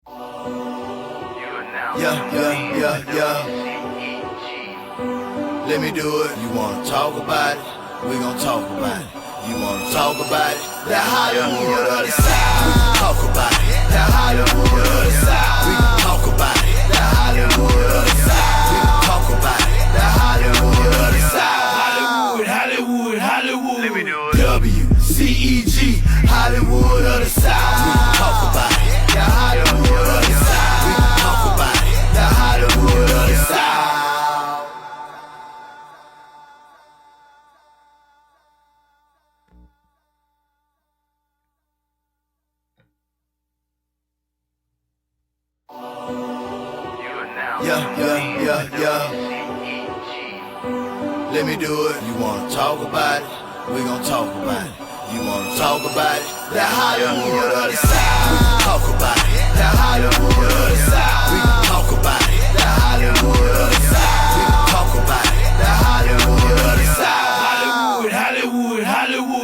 Yeah. Let me do it. You wanna talk about it? We gon' talk about it. You wanna talk about it? That Hollywood of the South. We can talk about it. That Hollywood of the South. We can talk about it. That Hollywood of the South. We can talk about it. That Hollywood of the South. Hollywood. Let me do it. WCEG, Hollywood of the South. We can talk about it. That Hollywood of the South. We can talk about it. That Hollywood of the South. Yeah. Let me do it. You wanna talk about it? We gon' talk about it. You wanna talk about it? That Hollywood of the South. We can talk about it. That Hollywood of the South. We can talk about it. That Hollywood of the South. We can talk about it. That Hollywood of the South. Hollywood.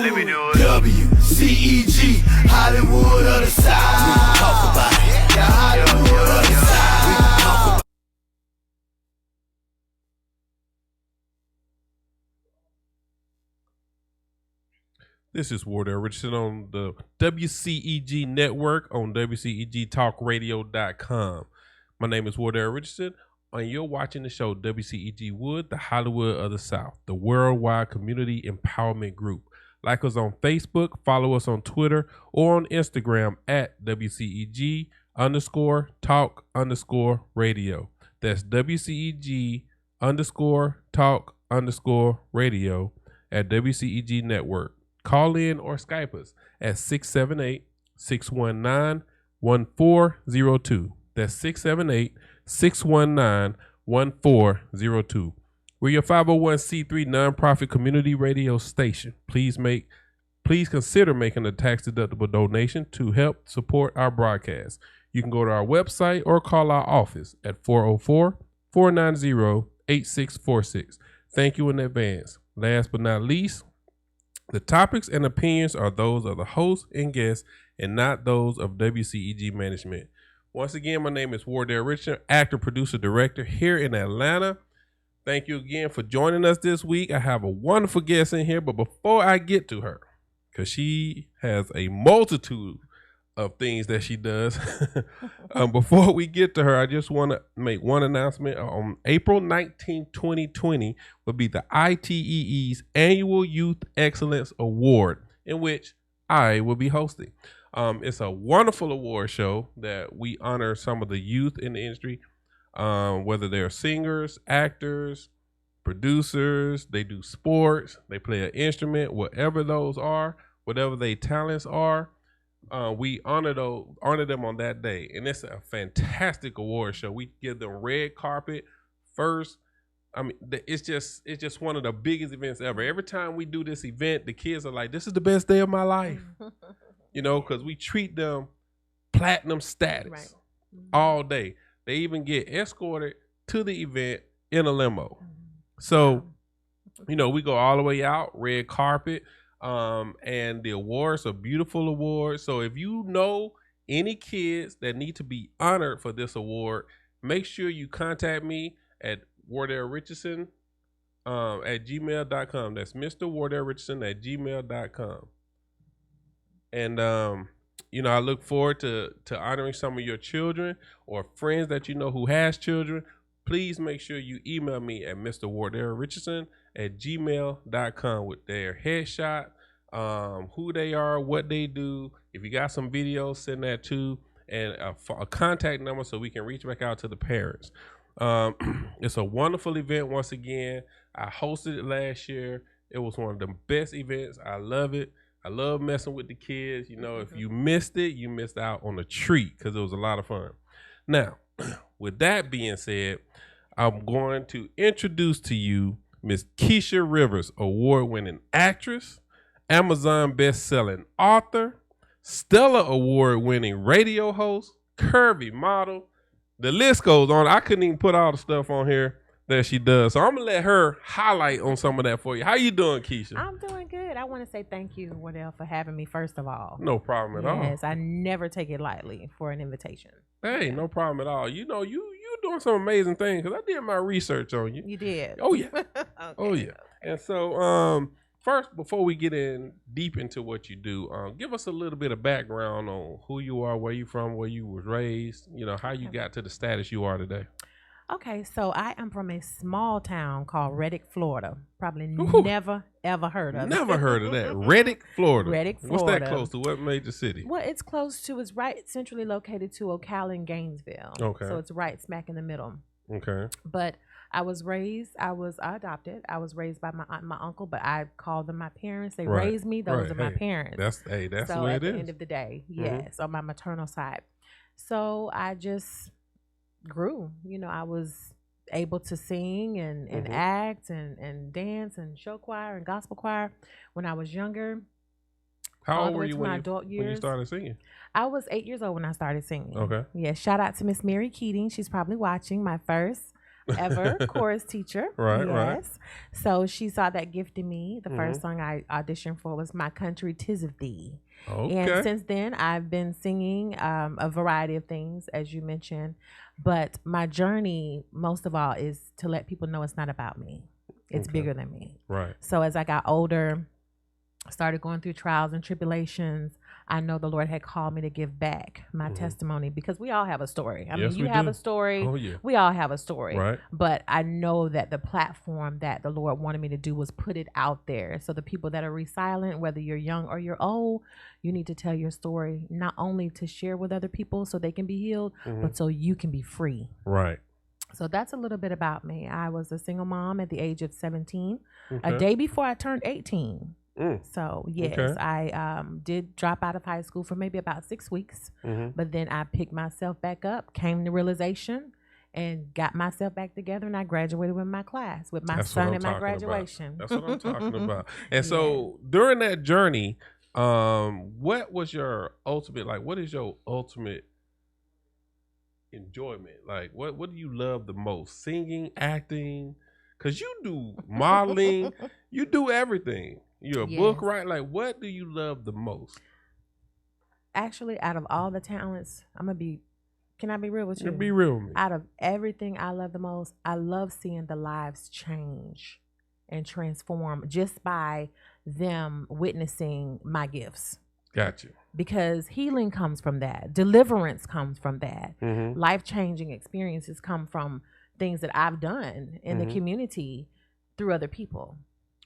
Let me do it. WCEG, Hollywood of the South. We can talk about it. That Hollywood of the South. We can talk about it. This is Wardell Richardson on the WCEG network on WCEGtalkradio.com. My name is Wardell Richardson, and you're watching the show WCEGwood, the Hollywood of the South, the worldwide community empowerment group. Like us on Facebook, follow us on Twitter, or on Instagram at WCEG_talk_radio. That's WCEG_talk_radio at WCEG network. Call in or Skype us at 678-619-1402. That's 678-619-1402. We're your 501c3 nonprofit community radio station. Please consider making a tax-deductible donation to help support our broadcast. You can go to our website or call our office at 404-490-8646. Thank you in advance. Last but not least, the topics and opinions are those of the host and guests and not those of WCEG management. Once again, my name is Wardell Richardson, actor, producer, director here in Atlanta. Thank you again for joining us this week. I have a wonderful guest in here, but before I get to her, because she has a multitude of things that she does, before we get to her, I just want to make one announcement. On April 19, 2020, will be the ITEE's Annual Youth Excellence Award, in which I will be hosting. It's a wonderful award show that we honor some of the youth in the industry, whether they're singers, actors, producers, they do sports, they play an instrument, whatever those are, whatever their talents are. We honor them on that day, and it's a fantastic award show. We give them red carpet first. I mean, it's just one of the biggest events ever. Every time we do this event, the kids are like, "This is the best day of my life," because we treat them platinum status all day. They even get escorted to the event in a limo. So, we go all the way out, red carpet. And the awards are beautiful awards. So if you know any kids that need to be honored for this award, make sure you contact me at Wardell Richardson at gmail.com. That's Mr. Wardell Richardson at gmail.com. And I look forward to honoring some of your children or friends that you know who has children. Please make sure you email me at Mr. Wardell Richardson at gmail.com with their headshot, who they are, what they do. If you got some videos, send that too, and a contact number so we can reach back out to the parents. It's a wonderful event once again. I hosted it last year. It was one of the best events. I love it. I love messing with the kids. If you missed it, you missed out on a treat because it was a lot of fun. Now, with that being said, I'm going to introduce to you Miss Keesha Rivers, award-winning actress, Amazon best-selling author, Stellar award-winning radio host, curvy model. The list goes on. I couldn't even put all the stuff on here, that she does. So I'm gonna let her highlight on some of that for you. How you doing, Keesha? I'm doing good. I want to say thank you, Wardell, for having me, first of all. No problem at all. Yes, I never take it lightly for an invitation. Hey, no problem at all. You know, you doing some amazing things because I did my research on you. You did. Oh yeah. Okay. Oh yeah. And so first, before we get in deep into what you do, give us a little bit of background on who you are, where you from, where you was raised, you know, how you got to the status you are today. Okay, so I am from a small town called Reddick, Florida. Probably never, ever heard of it. Never heard of that. Reddick, Florida. Reddick, What's Florida. that close to? What major city? Well, it's close to, it's right centrally located to Ocala and Gainesville. Okay. So it's right smack in the middle. Okay. But I was adopted. I was raised by my aunt and my uncle, but I call them my parents. They raised me. Those are my parents. That's so the way it is. So at the end of the day, yes, on my maternal side. So I just grew. You know, I was able to sing and act and dance and show choir and gospel choir when I was younger. How old were you when you started singing? I was 8 years old when I started singing. Okay. Yeah, shout out to Miss Mary Keating. She's probably watching. My first ever chorus teacher. Right. So she saw that gift in me. The first song I auditioned for was My Country 'Tis of Thee. Okay. And since then, I've been singing a variety of things, as you mentioned. But my journey, most of all, is to let people know it's not about me. It's bigger than me. Right. So as I got older, started going through trials and tribulations, I know the Lord had called me to give back my testimony, because we all have a story. I mean, you have a story. Oh, yeah. We all have a story. Right. But I know that the platform that the Lord wanted me to do was put it out there. So the people that are resilient, whether you're young or you're old, you need to tell your story, not only to share with other people so they can be healed, but so you can be free. Right. So that's a little bit about me. I was a single mom at the age of 17, a day before I turned 18. So yes, I did drop out of high school for maybe about 6 weeks, but then I picked myself back up, came to realization, and got myself back together, and I graduated with my class, with my son at my graduation. That's what I'm talking about. And so during that journey, what was your ultimate, like, what is your ultimate enjoyment? Like, what do you love the most? Singing, acting? Because you do modeling, you do everything. You're a book writer. Like, what do you love the most? Actually, out of all the talents, can I be real with you? Be real with me. Out of everything I love the most, I love seeing the lives change and transform just by them witnessing my gifts. Gotcha. Because healing comes from that. Deliverance comes from that. Life-changing experiences come from things that I've done in the community through other people.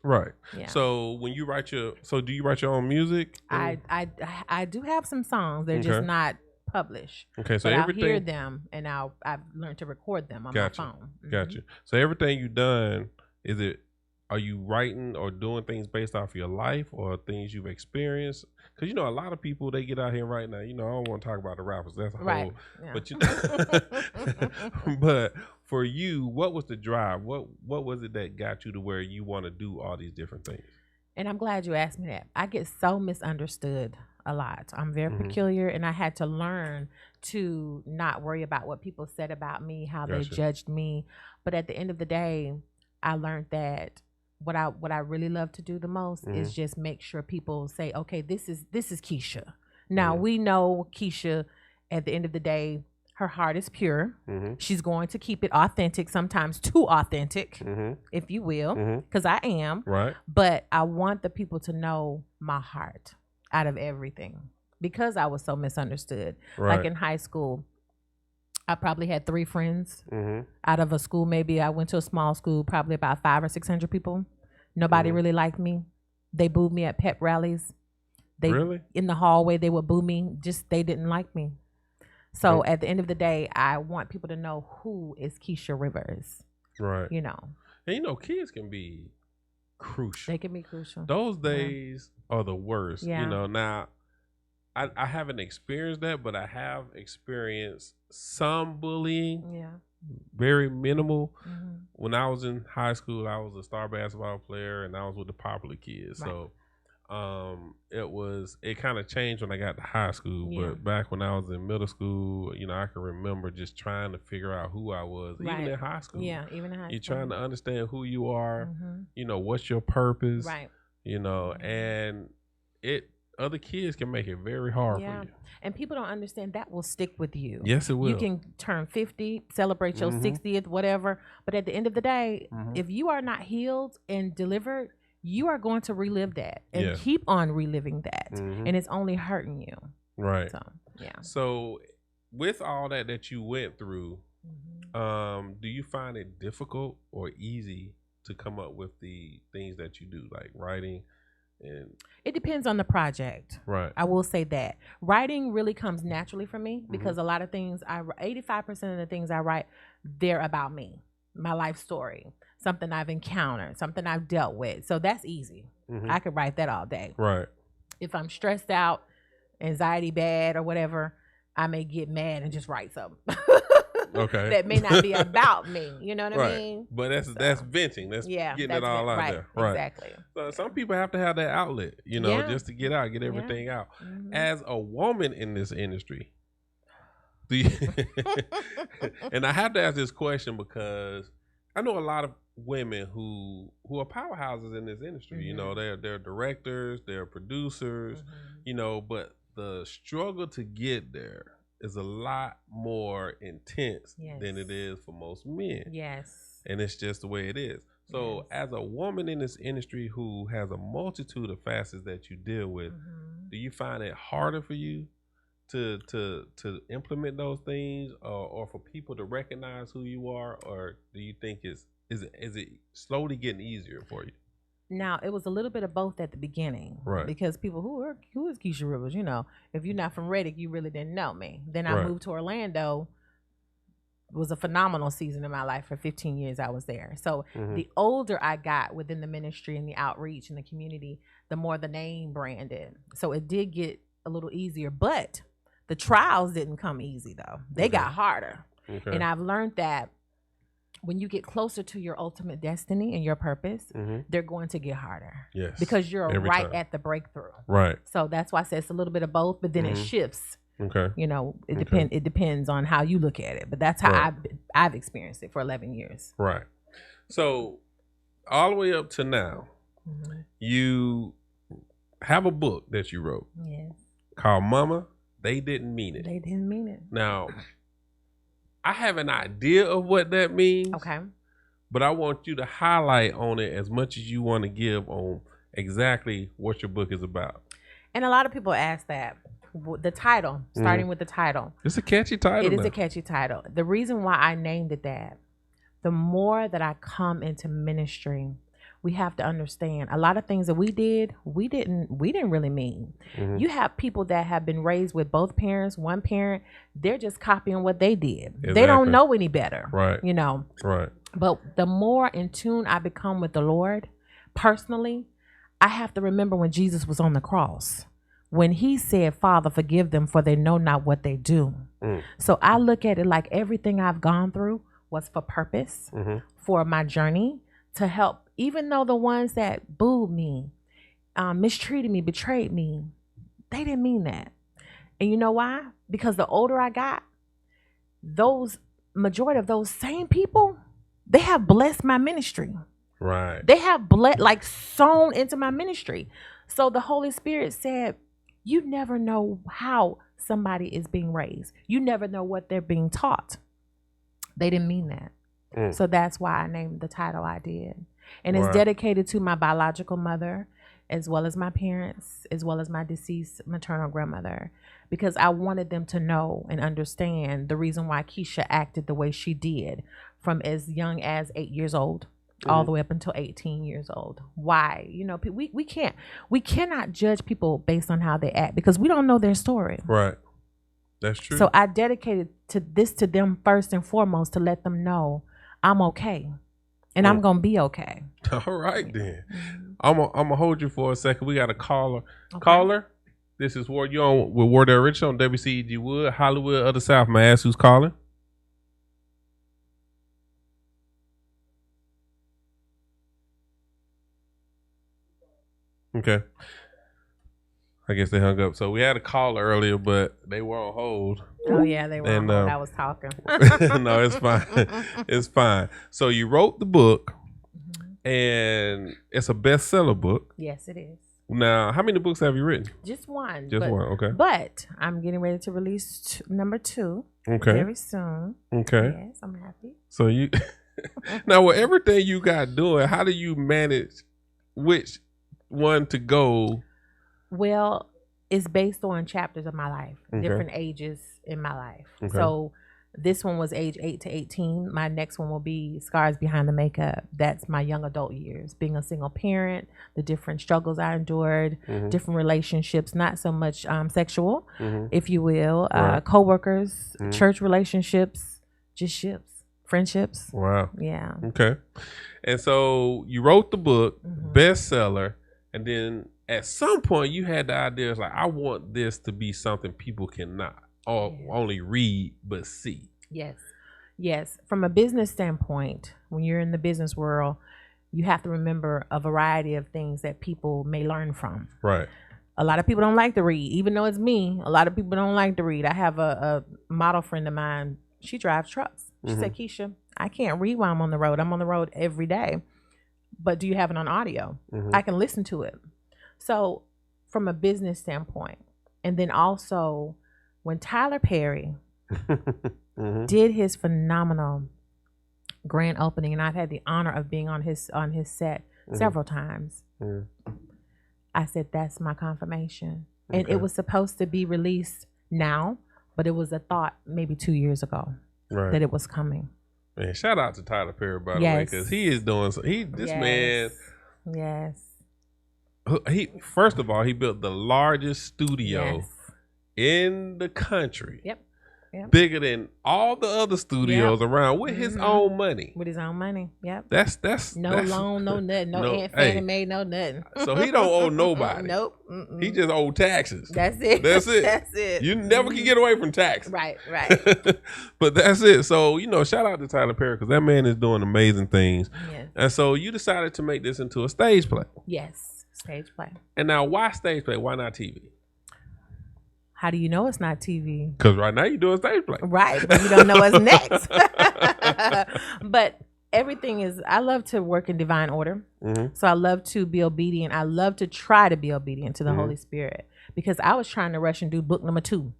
Right. Yeah. So when you write do you write your own music? I do have some songs. They're just not published. Okay. So but everything, I'll hear them, and I've learned to record them on my phone. Gotcha. So everything you've done, are you writing or doing things based off your life or things you've experienced? Because, you know, a lot of people, they get out here right now, you know, I don't want to talk about the rappers. That's a whole, but you know, but for you, what was the drive? What was it that got you to where you want to do all these different things? And I'm glad you asked me that. I get so misunderstood a lot. I'm very peculiar, and I had to learn to not worry about what people said about me, how they judged me. But at the end of the day, I learned that what I really love to do the most is just make sure people say, okay, this is Keesha. Now we know Keesha, at the end of the day, her heart is pure. She's going to keep it authentic, sometimes too authentic, if you will, because I am. Right. But I want the people to know my heart out of everything, because I was so misunderstood. Right. Like in high school, I probably had 3 friends out of a school. Maybe I went to a small school, probably about 500 or 600 people. Nobody really liked me. They booed me at pep rallies. In the hallway, they would boo me. Just, they didn't like me. So at the end of the day, I want people to know who is Keesha Rivers. Right. You know. And you know, kids can be crucial. They can be crucial. Those days are the worst. Yeah. You know, now I haven't experienced that, but I have experienced some bullying. Yeah. Very minimal. When I was in high school, I was a star basketball player, and I was with the popular kids. Right. So it kind of changed when I got to high school. Yeah. But back when I was in middle school, I can remember just trying to figure out who I was, even in high school. Yeah, even in high school. You're trying to understand who you are, Mm-hmm. What's your purpose, Right. And other kids can make it very hard for you. And people don't understand that will stick with you. Yes, it will. You can turn 50, celebrate your 60th, whatever. But at the end of the day, if you are not healed and delivered, you are going to relive that and keep on reliving that. And it's only hurting you. Right. So, yeah. So with all that you went through, do you find it difficult or easy to come up with the things that you do, like writing? And it depends on the project. Right. I will say that writing really comes naturally for me because a lot of things 85% of the things I write, they're about me, my life story, something I've encountered, something I've dealt with. So that's easy. I could write that all day. Right. If I'm stressed out, anxiety bad or whatever, I may get mad and just write something. Okay. That may not be about me. You know what I mean? But that's venting. That's getting it all out there. Right. Exactly. So some people have to have that outlet, just to get out, get everything out. As a woman in this industry, do you and I have to ask this question because I know a lot of women who are powerhouses in this industry. They're directors, they're producers, but the struggle to get there is a lot more intense than it is for most men. Yes. And it's just the way it is. So as a woman in this industry who has a multitude of facets that you deal with, do you find it harder for you to implement those things or for people to recognize who you are, or do you think is it slowly getting easier for you? Now, it was a little bit of both at the beginning. Right. Because people, who is Keesha Rivers? If you're not from Reddick, you really didn't know me. Then I moved to Orlando. It was a phenomenal season in my life. For 15 years, I was there. So the older I got within the ministry and the outreach and the community, the more the name branded. So it did get a little easier. But the trials didn't come easy, though. They got harder. Okay. And I've learned that when you get closer to your ultimate destiny and your purpose, they're going to get harder. Yes. Because you're right at the breakthrough. Right. So that's why I said it's a little bit of both, but then it shifts. Okay. It depends on how you look at it. But that's how I've experienced it for 11 years. Right. So all the way up to now, you have a book that you wrote. Yes. Called Mama, They Didn't Mean It. They didn't mean it. Now, I have an idea of what that means. Okay. But I want you to highlight on it as much as you want to give on exactly what your book is about. And a lot of people ask that. The title, starting with the title. It's a catchy title. It is a catchy title. The reason why I named it that, the more that I come into ministry, we have to understand a lot of things that we didn't really mean. You have people that have been raised with both parents, one parent, they're just copying what they did. Exactly. They don't know any better. Right. Right. But the more in tune I become with the Lord, personally, I have to remember when Jesus was on the cross, when he said, Father, forgive them for they know not what they do. So I look at it like everything I've gone through was for purpose, for my journey, to help, even though the ones that booed me, mistreated me, betrayed me, they didn't mean that. And you know why? Because the older I got, majority of those same people, they have blessed my ministry. Right. They have sown into my ministry. So the Holy Spirit said, you never know how somebody is being raised. You never know what they're being taught. They didn't mean that. So that's why I named the title I did. And it's dedicated to my biological mother, as well as my parents, as well as my deceased maternal grandmother, because I wanted them to know and understand the reason why Keesha acted the way she did from as young as 8 years old all the way up until 18 years old. Why? We cannot judge people based on how they act because we don't know their story. Right. That's true. So I dedicated to them first and foremost to let them know I'm okay. And I'm going to be okay. All right, then. I'm gonna hold you for a second. We got a caller. Okay. Caller, this is Ward. You're on with Wardell Richardson on WCEGwood Hollywood of the South. May I ask who's calling? Okay. I guess they hung up. So we had a call earlier, but they were on hold. Oh yeah, they were on hold. I was talking. No, it's fine. It's fine. So you wrote the book, and it's a bestseller book. Yes, it is. Now, how many books have you written? Just one. Just one, okay. But I'm getting ready to release number 2 very soon. Okay. Yes, I'm happy. So you now with everything you got doing, how do you manage which one to go? Well, it's based on chapters of my life, different ages in my life. So this one was age 8 to 18. My next one will be Scars Behind the Makeup. That's my young adult years, being a single parent, the different struggles I endured, different relationships, not so much sexual, if you will, co-workers, church relationships, just ships, friendships. Wow. Yeah. Okay. And so you wrote the book, bestseller, and then at some point you had the idea, it's like, I want this to be something people cannot only read but see. Yes. From a business standpoint, when you're in the business world, you have to remember a variety of things that people may learn from. Right. A lot of people don't like to read, even though it's me. A lot of people don't like to read. I have a model friend of mine. She drives trucks. She said, Keesha, I can't read while I'm on the road. I'm on the road every day. But do you have it on audio? I can listen to it. So from a business standpoint, and then also when Tyler Perry did his phenomenal grand opening, and I've had the honor of being on his set several times, I said, that's my confirmation. And it was supposed to be released now, but it was a thought maybe 2 years ago that it was coming. Man, shout out to Tyler Perry, by the way, because he is doing man. Yes. First of all, he built the largest studio in the country. Yep. Bigger than all the other studios around with his own money. With his own money. Yep. That's loan, no nothing. No Aunt Fannie Mae, no nothing. So he don't owe nobody. Nope. He just owe taxes. That's it. That's it. That's it. You never can get away from taxes. Right. But that's it. So, shout out to Tyler Perry because that man is doing amazing things. Yes. And so you decided to make this into a stage play. Yes. Stage play. And now why stage play? Why not TV? How do you know it's not TV? Because right now you're doing stage play. Right, but you don't know what's next. But everything is, I love to work in divine order. So I love to be obedient. I love to try to be obedient to the Holy Spirit because I was trying to rush and do book number 2.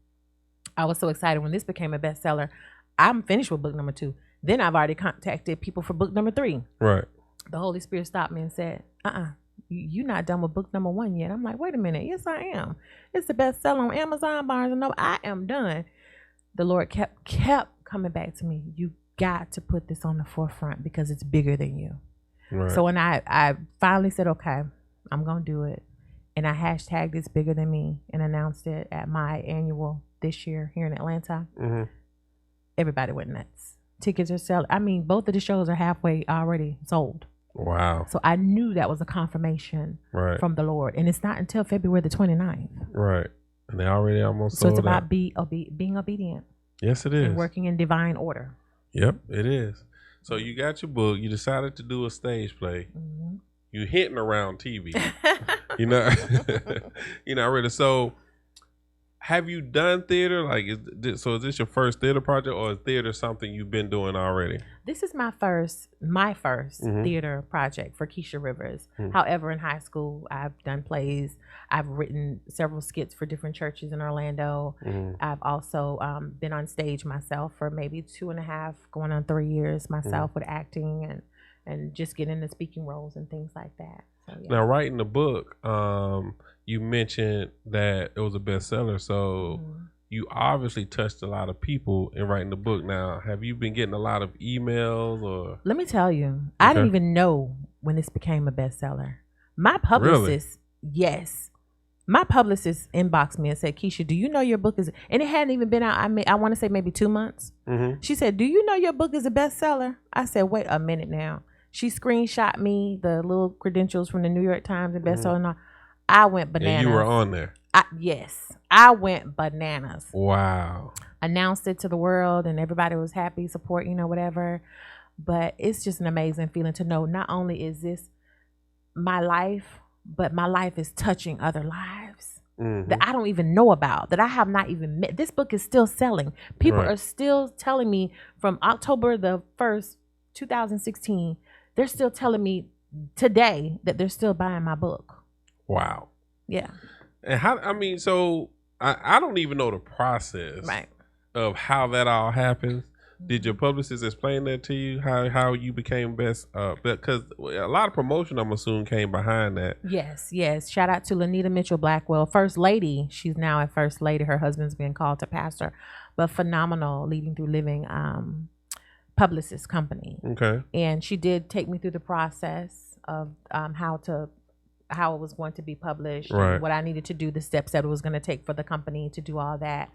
I was so excited when this became a bestseller. I'm finished with book number 2. Then I've already contacted people for book number 3. Right. The Holy Spirit stopped me and said, you're not done with book number 1 yet. I'm like, wait a minute. Yes, I am. It's the bestseller on Amazon, Barnes and Noble. I am done. The Lord kept coming back to me. You got to put this on the forefront because it's bigger than you. Right. So when I finally said, okay, I'm going to do it. And I hashtagged it's bigger than me and announced it at my annual this year here in Atlanta. Everybody went nuts. Tickets are selling. I mean, both of the shows are halfway already sold. Wow. So I knew that was a confirmation from the Lord. And it's not until February the 29th. Right. And they already almost so sold it's about out. Being obedient. Yes, it is. And working in divine order. Yep, it is. So you got your book. You decided to do a stage play. You're hinting around TV. You're not ready. So have you done theater? Like, is this your first theater project, or is theater something you've been doing already? This is my first theater project for Keesha Rivers. However, in high school, I've done plays. I've written several skits for different churches in Orlando. I've also been on stage myself for maybe 2.5, going on 3 years myself with acting and just getting into speaking roles and things like that. So, yeah. Now, writing the book, you mentioned that it was a bestseller, so you obviously touched a lot of people in writing the book. Now, have you been getting a lot of emails or? Let me tell you, I didn't even know when this became a bestseller. My publicist, my publicist inboxed me and said, Keesha, do you know your book is, and it hadn't even been out, I want to say maybe 2 months. She said, do you know your book is a bestseller? I said, wait a minute now. She screenshot me the little credentials from the New York Times and bestseller and all. I went bananas. And you were on there. Yes, I went bananas. Wow. Announced it to the world and everybody was happy, support, whatever. But it's just an amazing feeling to know not only is this my life, but my life is touching other lives. that I don't even know about, that I have not even met. This book is still selling. People are still telling me from October the 1st, 2016, they're still telling me today that they're still buying my book. Wow. Yeah. And so I don't even know the process of how that all happens. Did your publicist explain that to you? How you became best? Because a lot of promotion, I'm assuming, came behind that. Yes. Shout out to Lanita Mitchell Blackwell, First Lady. She's now a First Lady. Her husband's being called to pastor, but phenomenal Leading Through Living publicist company. Okay. And she did take me through the process of how it was going to be published, and what I needed to do, the steps that it was going to take for the company to do all that.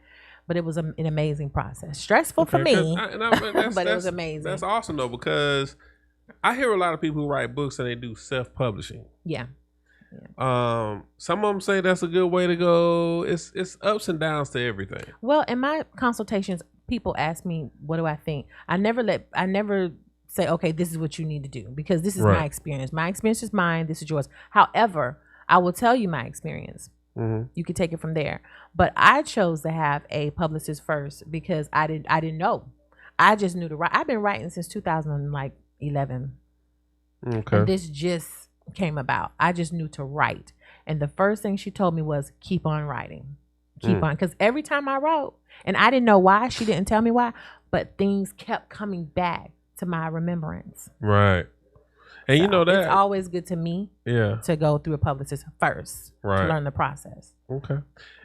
But it was an amazing process. Stressful for me, but it was amazing. That's awesome, though, because I hear a lot of people who write books and they do self-publishing. Yeah. Some of them say that's a good way to go. It's ups and downs to everything. Well, in my consultations, people ask me, what do I think? I never say, okay, this is what you need to do, because this is my experience. My experience is mine. This is yours. However, I will tell you my experience. You can take it from there. But I chose to have a publicist first because I didn't know. I just knew to write. I've been writing since 2011. Okay. And this just came about. I just knew to write. And the first thing she told me was keep on writing. Keep on. Because every time I wrote, and I didn't know why, she didn't tell me why, but things kept coming back to my remembrance. Right. And you know that it's always good to me to go through a publicist first to learn the process. Okay.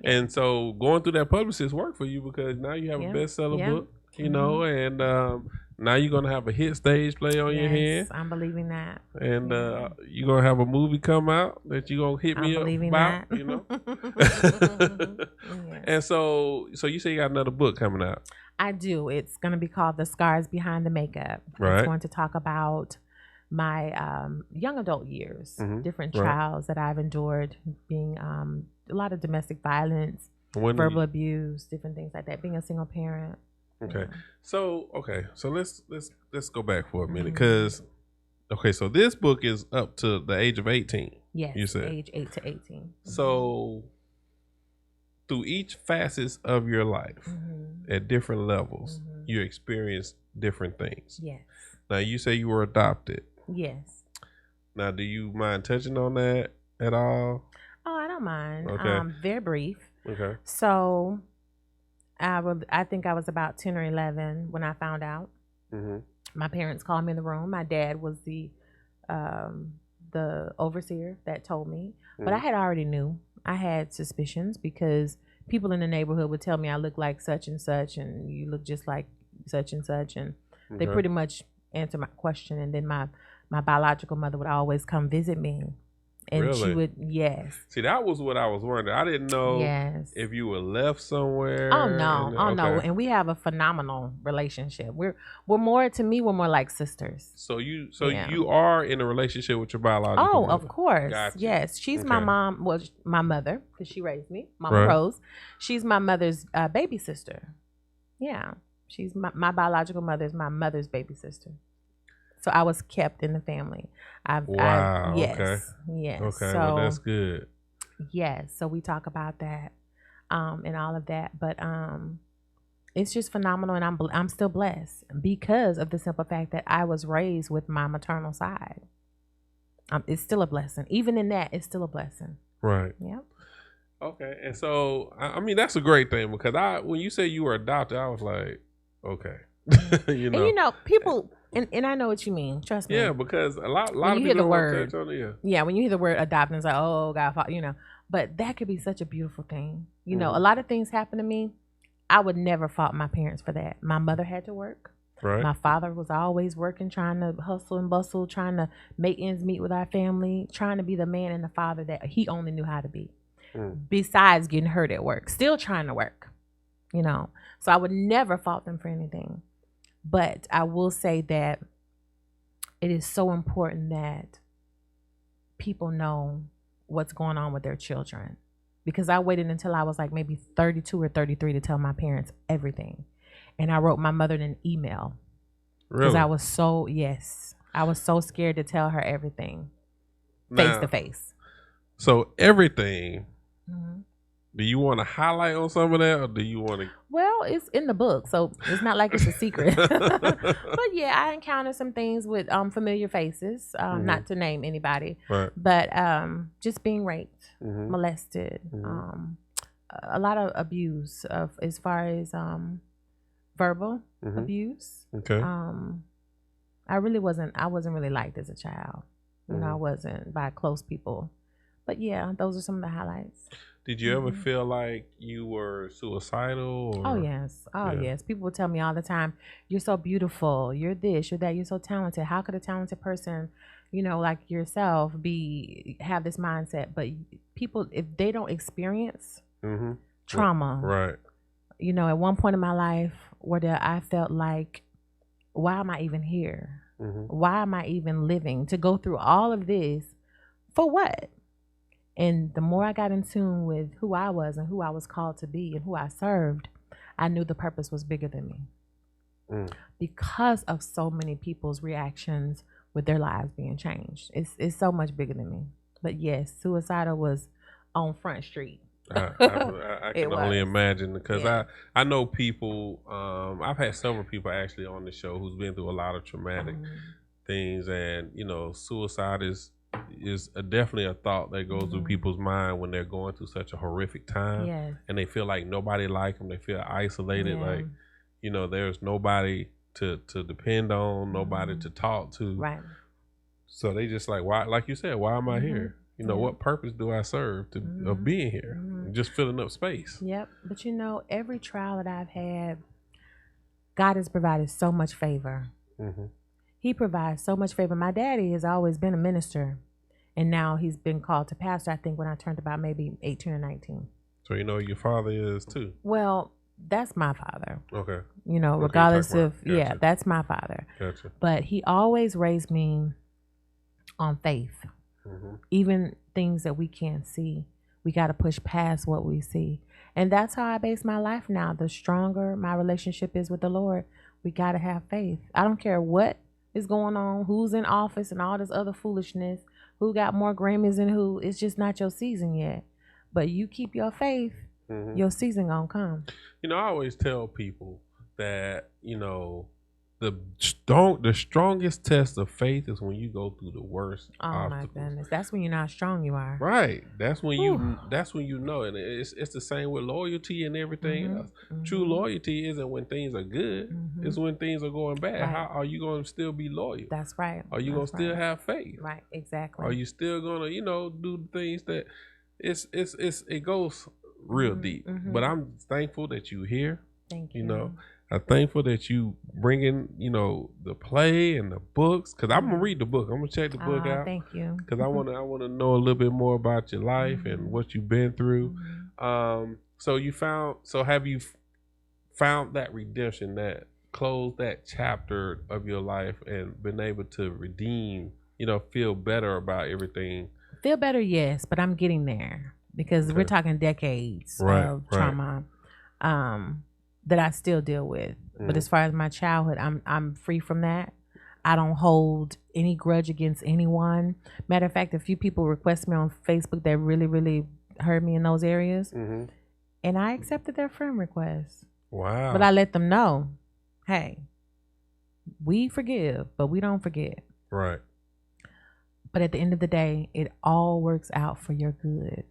And so going through that publicist worked for you because now you have a bestseller book, you know, and now you're going to have a hit stage play on your hand. I'm believing that. And you're going to have a movie come out that you're going to hit me up about, you know. And so you say you got another book coming out. I do. It's going to be called The Scars Behind the Makeup. Right. It's going to talk about my young adult years, different trials that I've endured, being a lot of domestic violence, verbal abuse, different things like that, being a single parent. Okay. So let's go back for a minute, because so this book is up to the age of 18. Yes, you said age 8 to 18. So through each facet of your life, at different levels, you experience different things. Yes. Now you say you were adopted. Yes. Now, do you mind touching on that at all? Oh, I don't mind. Okay. Very brief. Okay. So, I think I was about 10 or 11 when I found out. My parents called me in the room. My dad was the overseer that told me, but I had already knew. I had suspicions because people in the neighborhood would tell me I look like such and such, and you look just like such and such, and they pretty much answered my question. And then my biological mother would always come visit me. And really? She would, yes. See, that was what I was wondering. I didn't know if you were left somewhere. Oh no, no. And we have a phenomenal relationship. We're more like sisters. So you are in a relationship with your biological mother? Oh, of course. Gotcha. Yes, she's my mom. Well, my mother, because she raised me, Mama Rose. She's my mother's baby sister. Yeah, she's my biological mother is my mother's baby sister. So I was kept in the family. Yes. Okay. Yes. Okay. So, well, that's good. Yes. So we talk about that, and all of that. But it's just phenomenal, and I'm still blessed because of the simple fact that I was raised with my maternal side. It's still a blessing. Even in that, it's still a blessing. Right. Yeah. Okay. And so, I mean, that's a great thing, because when you say you were adopted, I was like, okay. you know. And you know, people. And I know what you mean. Trust me. Yeah, because a lot of people hear the word, touch on it. Yeah, when you hear the word adopting, it's like, oh God, you know. But that could be such a beautiful thing. You know, a lot of things happen to me. I would never fault my parents for that. My mother had to work. Right. My father was always working, trying to hustle and bustle, trying to make ends meet with our family, trying to be the man and the father that he only knew how to be. Besides getting hurt at work, still trying to work. You know, so I would never fault them for anything. But I will say that it is so important that people know what's going on with their children, because I waited until I was like maybe 32 or 33 to tell my parents everything. And I wrote my mother an email because I was so scared to tell her everything face to face. So everything Do you want to highlight on some of that, or do you want to? Well, it's in the book, so it's not like it's a secret. But yeah, I encountered some things with familiar faces, not to name anybody, Right. but just being raped, molested, a lot of abuse of as far as verbal abuse. Okay. I wasn't really liked as a child. You know, I wasn't by close people. But yeah, those are some of the highlights. Did you ever feel like you were suicidal? Or? Oh yes. Yes. People will tell me all the time, "You're so beautiful. You're this. You're that. You're so talented. How could a talented person, you know, like yourself, have this mindset?" But people, if they don't experience trauma, right? You know, at one point in my life, where I felt like, why am I even here? Why am I even living? To go through all of this for what? And the more I got in tune with who I was and who I was called to be and who I served, I knew the purpose was bigger than me. Because of so many people's reactions with their lives being changed. It's so much bigger than me. But yes, suicidal was on Front Street. I can only imagine, because I know people. I've had several people actually on the show who's been through a lot of traumatic things, and you know, suicide is definitely a thought that goes through people's mind when they're going through such a horrific time, and they feel like nobody like them. They feel isolated, like, you know, there's nobody to depend on, nobody to talk to. Right. So they just like, why? Like you said, why am I here? You know, what purpose do I serve of being here? Just filling up space. Yep. But you know, every trial that I've had, God has provided so much favor. He provides so much favor. My daddy has always been a minister, and now he's been called to pastor, I think, when I turned about maybe 18 or 19. So you know your father is too? Well, that's my father. Okay. You know, regardless of, that's my father. Gotcha. But he always raised me on faith. Even things that we can't see, we got to push past what we see. And that's how I base my life now. The stronger my relationship is with the Lord, we got to have faith. I don't care what is going on, who's in office and all this other foolishness, who got more Grammys than who. It's just not your season yet. But you keep your faith, your season gonna come. You know, I always tell people that, you know, the strongest test of faith is when you go through the worst obstacles. My goodness, that's when you know how strong you are. Right. That's when you know, and it's the same with loyalty and everything else. True loyalty isn't when things are good; it's when things are going bad. Right. How are you going to still be loyal? That's right. Are you going to still have faith? Right. Exactly. Are you still going to, you know, do the things that it goes real deep? But I'm thankful that you're here. Thank you. You know. I'm thankful that you bring in, you know, the play and the books, because I'm gonna read the book. I'm gonna check the book out. Thank you. Because I wanna know a little bit more about your life and what you've been through. So have you found that redemption, that closed that chapter of your life, and been able to redeem? You know, feel better about everything. Feel better, yes, but I'm getting there, because we're talking decades of trauma. That I still deal with. But as far as my childhood, I'm free from that. I don't hold any grudge against anyone. Matter of fact, a few people request me on Facebook that really, really hurt me in those areas. And I accepted their friend requests. Wow. But I let them know, hey, we forgive, but we don't forget. Right. But at the end of the day, it all works out for your good.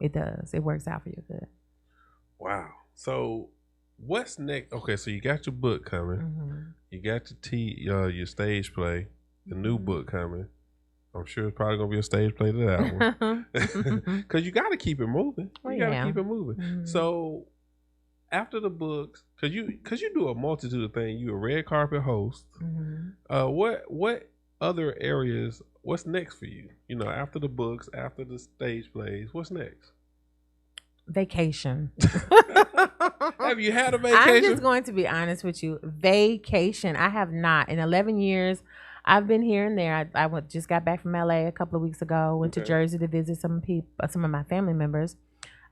It does. It works out for your good. Wow. So what's next? Okay, so you got your book coming. You got your stage play, the new book coming. I'm sure it's probably gonna be a stage play to that one, because you got to keep it moving. You got to keep it moving. So after the books, because you do a multitude of things. You a red carpet host. What other areas? What's next for you? You know, after the books, after the stage plays, what's next? Vacation. Have you had a vacation? I'm just going to be honest with you. Vacation. I have not. In 11 years, I've been here and there. I just got back from LA a couple of weeks ago. Went to Jersey to visit some of my family members.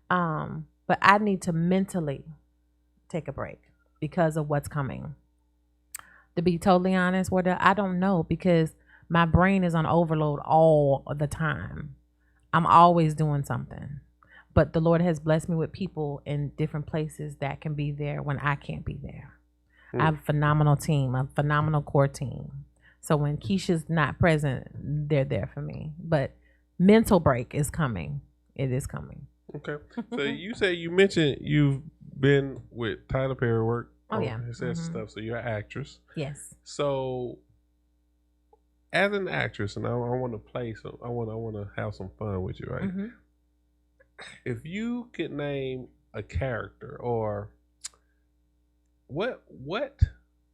But I need to mentally take a break because of what's coming. To be totally honest, Wardell, I don't know, because my brain is on overload all the time. I'm always doing something. but the Lord has blessed me with people in different places that can be there when I can't be there. I have a phenomenal team, a phenomenal core team. So when Keisha's not present, they're there for me. But mental break is coming. It is coming. Okay. So you say you mentioned you've been with Tyler Perry work. Oh yeah. Stuff. So you're an actress. Yes. So as an actress, and I want to play some. I want to have some fun with you, right? Mm-hmm. If you could name a character, or what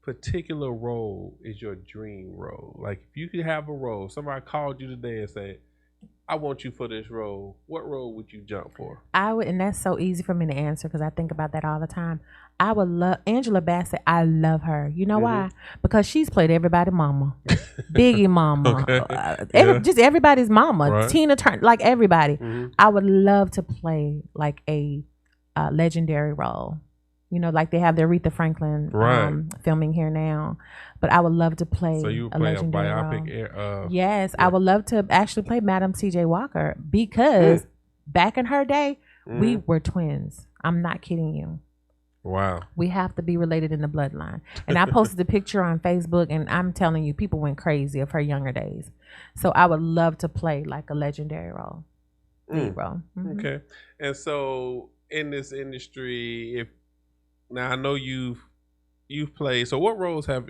particular role is your dream role? Like, if you could have a role, somebody called you today and said, I want you for this role, what role would you jump for? I would, and that's so easy for me to answer because I think about that all the time. I would love Angela Bassett. I love her. You know why? Because she's played everybody's mama, Biggie mama, just everybody's mama, right. Tina Turner, like everybody. I would love to play like a legendary role. You know, like they have the Aretha Franklin filming here now. But I would love to play. So you would a play legendary a biopic? Role. Yes, I would love to actually play Madam C.J. Walker because back in her day, we were twins. I'm not kidding you. Wow. We have to be related in the bloodline. And I posted a picture on Facebook, and I'm telling you, people went crazy of her younger days. So I would love to play like a legendary role. Lead role. Okay. And so in this industry, now I know you've played. So what roles have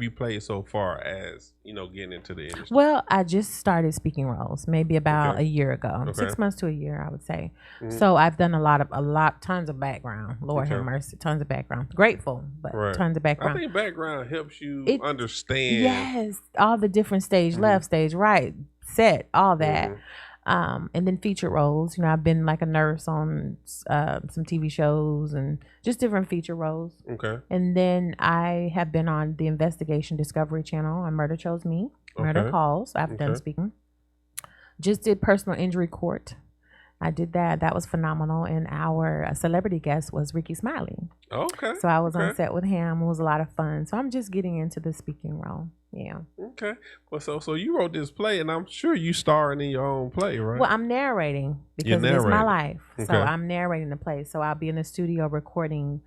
you played so far as, getting into the industry? Well, I just started speaking roles maybe about a year ago. 6 months to a year, I would say. So I've done tons of background. Lord have mercy, tons of background. Grateful, but tons of background. I think background helps you understand. Yes, all the different stage left, stage right, set, all that. And then featured roles. I've been like a nurse on some TV shows and just different feature roles. Okay. And then I have been on the Investigation Discovery Channel on Murder Chose Me, Murder Calls. I've done speaking. Just did Personal Injury Court. I did that. That was phenomenal. And our celebrity guest was Ricky Smiley. Okay. So I was on set with him. It was a lot of fun. So I'm just getting into the speaking role. Yeah. Okay. Well, so you wrote this play, and I'm sure you starring in your own play, right? Well, I'm narrating because it's my life. Okay. So I'm narrating the play. So I'll be in the studio recording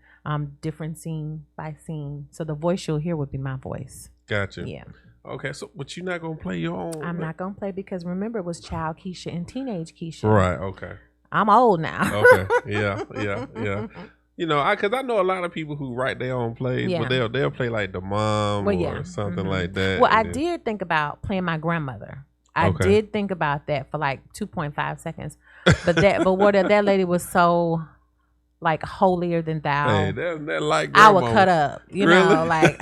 different scene by scene. So the voice you'll hear would be my voice. Gotcha. Yeah. Okay, so but you're not gonna play your own. I'm not gonna play because remember it was child Keesha and teenage Keesha. Right. Okay. I'm old now. Okay. Yeah. Because I know a lot of people who write their own plays, but they'll play like the mom or something like that. Well, I did think about playing my grandmother. I did think about that for like 2.5 seconds, but that lady was so like holier than thou. Hey, that like I would cut up, like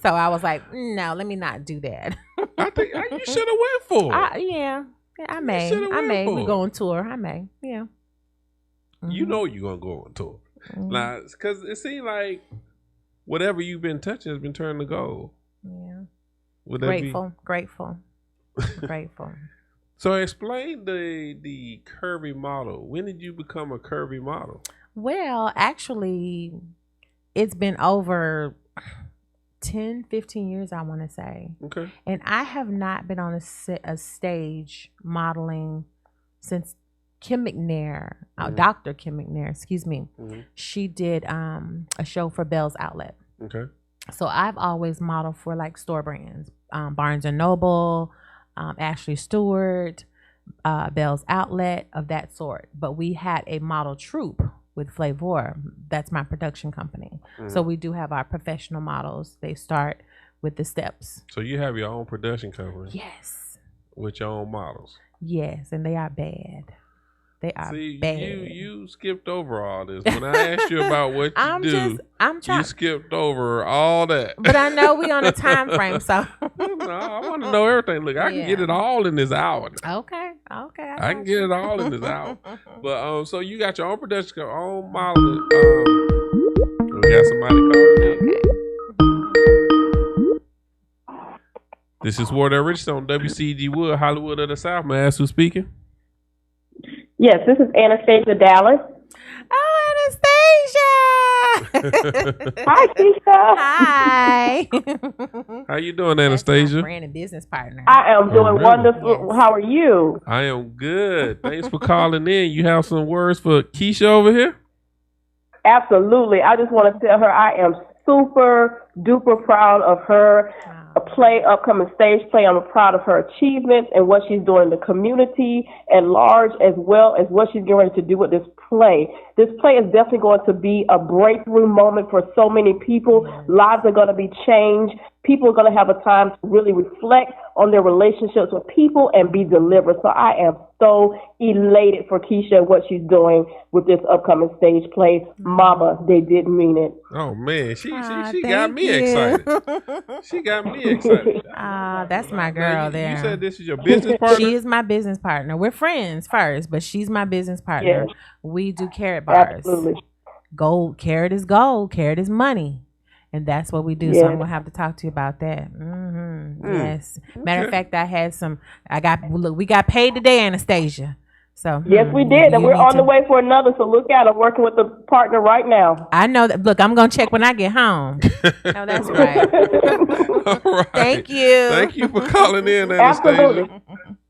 So I was like, no, let me not do that. I think you should have went for it. Yeah, I may. We go on tour. I may. Yeah. You know you're gonna go on tour, now, because it seems like whatever you've been touching has been turned to gold. Yeah. Grateful. So explain the curvy model. When did you become a curvy model? Well, actually, it's been over 10, 15 years, I want to say. Okay. And I have not been on a stage modeling since Kim McNair, Dr. Kim McNair, excuse me. She did a show for Bell's Outlet. Okay. So I've always modeled for like store brands, Barnes and Noble, Ashley Stewart, Bell's Outlet, of that sort. But we had a model troupe with Flavor. That's my production company. So we do have our professional models. They start with the steps. So you have your own production company? Yes. With your own models? Yes, and they are bad. They are bad. You skipped over all this. When I asked you about what you do, you skipped over all that. But I know we on a time frame, so. No, I want to know everything. Look, I can get it all in this hour. Okay. I can get it all in this hour. But so you got your own production, your own modeling. We got somebody calling in. This is Wardell Richardson on WCEGwood Hollywood of the South. May I ask who's speaking? Yes, this is Anastasia Dallas. Oh, Hi, Keisha. Hi. How you doing, Anastasia? That's my friend and business partner. I am doing really? wonderful. Yes. How are you? I am good. Thanks for calling in. You have some words for Keesha over here? Absolutely. I just want to tell her I am super duper proud of her upcoming stage play. I'm proud of her achievements and what she's doing in the community at large, as well as what she's getting ready to do with this play. This play is definitely going to be a breakthrough moment for so many people. Lives are going to be changed. People are going to have a time to really reflect on their relationships with people and be delivered. So I am so elated for Keisha and what she's doing with this upcoming stage play. Mama, they didn't mean it. Oh man, she Thank got me you. excited. She got me excited. That's my girl there. You said this is your business partner? She is my business partner. We're friends first, but she's my business partner. Yes. We do carrot bars. Absolutely. Gold, carrot is gold, carrot is money. And that's what we do. So I'm gonna have to talk to you about that. Yes. Matter of fact, we got paid today, Anastasia. So Yes, we did, and we're on the way for another. So look out! I'm working with the partner right now. I know that. Look, I'm gonna check when I get home. No, that's right. All right. Thank you. Thank you for calling in, Anastasia. Absolutely.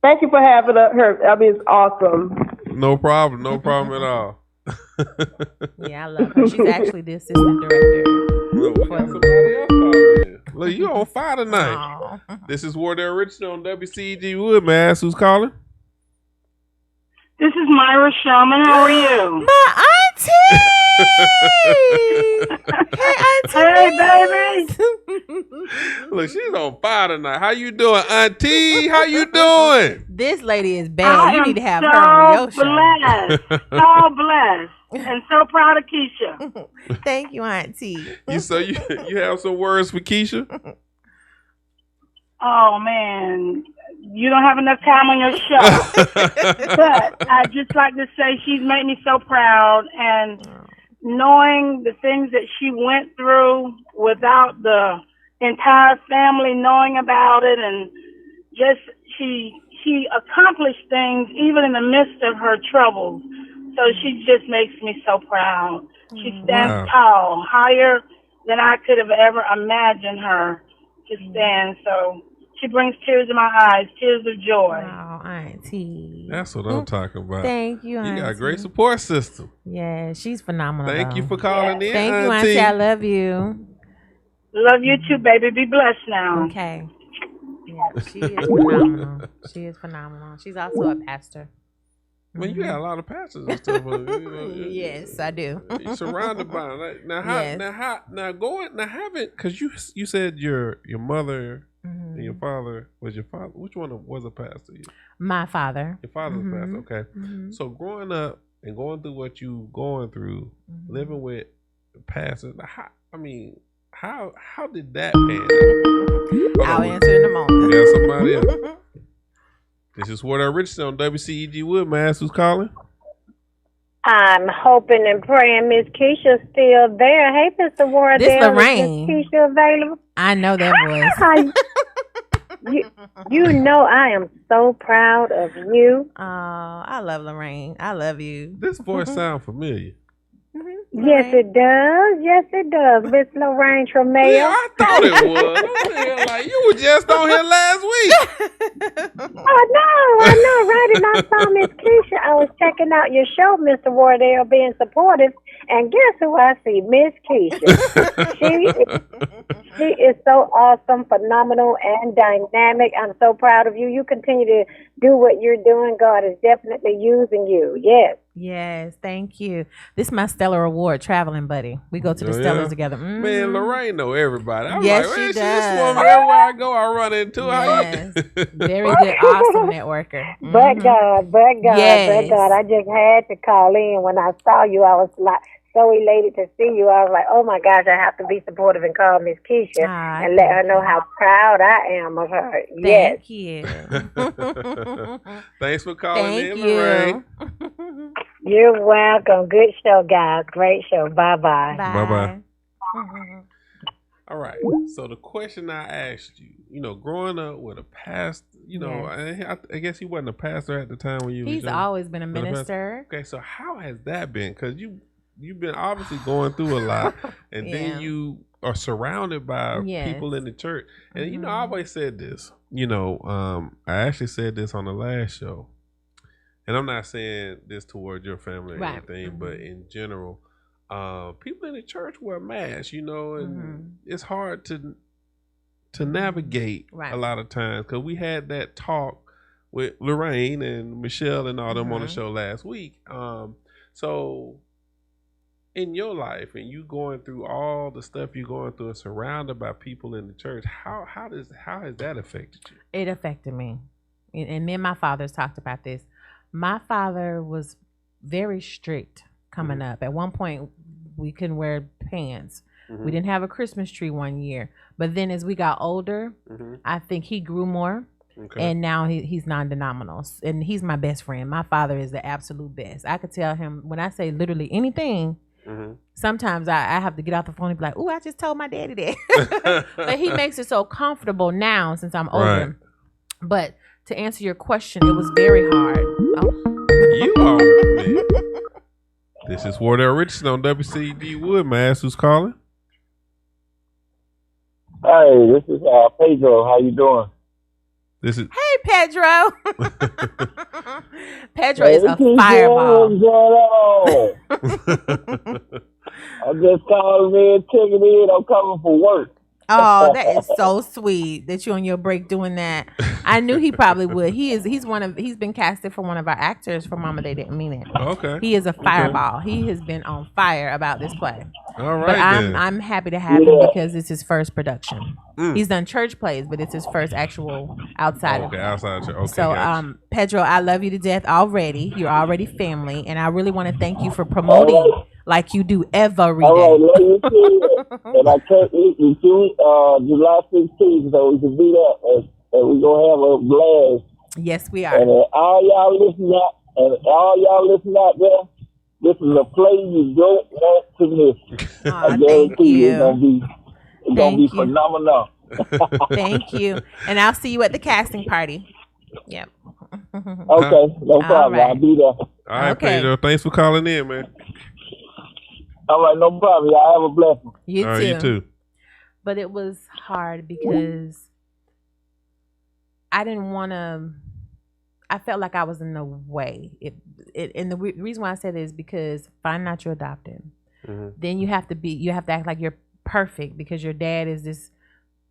Thank you for having her. I mean, it's awesome. No problem. No problem at all. Yeah, I love her. She's actually the assistant director. Look, we got somebody else calling in. Look, you on fire tonight. Aw. This is Wardell Richardson on WCEGwood. May I ask who's calling? This is Myra Sherman. How are you? My auntie! Hey, auntie! Hey, Look, she's on fire tonight. How you doing, auntie? How you doing? This lady is bad. I You am need to have so her on your show. blessed. So blessed. And so proud of Keisha. Thank you, auntie. You have some words for Keisha? Oh, man. You don't have enough time on your show. But I'd just like to say she's made me so proud. And knowing the things that she went through without the entire family knowing about it, and just she accomplished things even in the midst of her troubles. So she just makes me so proud. She stands tall, higher than I could have ever imagined her to stand. So she brings tears in my eyes, tears of joy. Oh, auntie. That's what I'm talking about. Thank you, auntie. You got a great support system. Yeah, she's phenomenal. Thank you though. for calling in, Thank you, auntie. auntie. I love you. Love you too, baby. Be blessed now. Okay. Yeah, she is phenomenal. She is phenomenal. She's also a pastor. Man, you got a lot of pastors and stuff. Yes, I do. You're surrounded by them. Like, because you said your mother and your father was your father. Which one was a pastor? My father. Your father was a pastor. Okay. So growing up and going through what you going through, living with pastors, how did that pan out? I'll answer in a moment. We got somebody else. This is Wardell Richardson on WCEGwood. May I ask who's calling? I'm hoping and praying Miss Keisha's still there. Hey, Mr. Wardell. This Lorraine. Is Miss Keisha available? I know that voice. Hi. You know I am so proud of you. Oh, I love Lorraine. I love you. This voice sounds familiar. Yes, it does. Yes, it does. Miss Lorraine Tremel. Yeah, I thought it was. I'm thinking like you were just on here last week. I know, right? And I saw Miss Keisha. I was checking out your show, Mr. Wardell, being supportive. And guess who I see? Miss Keisha. She is so awesome, phenomenal, and dynamic. I'm so proud of you. You continue to do what you're doing. God is definitely using you. Yes. Yes, thank you. This is my Stellar Award traveling buddy. We go to the Stellars together. Man, Lorraine know everybody. I'm Yes, like, she man, does. this woman everywhere I go, I run into her. Yes. Very good, awesome networker. But God, Yes. but God. I just had to call in. When I saw you, I was like so elated to see you. I was like, oh my gosh, I have to be supportive and call Miss Keisha and let her know how proud I am of her. Yes. Thank you. Thanks for calling Thank in, you. Lorraine. You're welcome. Good show, guys. Great show. Bye-bye. Bye-bye. All right. So the question I asked you, growing up with a pastor, I guess he wasn't a pastor at the time when you He's was young. always been a minister. Okay, so how has that been? Because you've been obviously going through a lot, and then you are surrounded by people in the church. And you know, I always said this. You know, I actually said this on the last show, and I'm not saying this toward your family or anything, but in general, people in the church wear masks. You know, and it's hard to navigate a lot of times, because we had that talk with Lorraine and Michelle and all them on the show last week. So in your life, and you going through all the stuff you're going through and surrounded by people in the church, how has that affected you? It affected me. And me and my father's talked about this. My father was very strict coming up. At one point, we couldn't wear pants. We didn't have a Christmas tree one year. But then as we got older, I think he grew more. And now he's non-denominational. And he's my best friend. My father is the absolute best. I could tell him, when I say literally anything, sometimes I have to get off the phone and be like, "Ooh, I just told my daddy that." But he makes it so comfortable now since I'm older. But to answer your question, it was very hard. You are, man. This is Wardell Richardson on WCEGwood. May I ask who's calling? Hey, this is Pedro. How you doing? Hey, Pedro. Pedro is a fireball. I'm just calling in, checking in. I'm coming for work. Oh, that is so sweet that you're on your break doing that. I knew he probably would. He's been casted for one of our actors for Mama They Didn't Mean It. Okay. He is a fireball. He has been on fire about this play. All right. But I'm happy to have him because it's his first production. He's done church plays, but it's his first actual outside. Okay, outside church. Okay. So Pedro, I love you to death already. You're already family, and I really want to thank you for promoting like you do every day. All right, love you too. And I can't eat you too. July 16th, so we can be there, and we're gonna have a blast. Yes, we are. And all y'all listen out there. This is a play you don't want to miss. I guarantee you. It's gonna be phenomenal. Thank you. And I'll see you at the casting party. Yep. Okay, no problem. Right. I'll be there. All right, Pedro. Thanks for calling in, man. All right, no problem. Y'all have a blessing. You too. You too. But it was hard because I didn't want to. I felt like I was in the way. And the reason why I said it is because find out you're adopted. Then you have to act like you're perfect because your dad is this,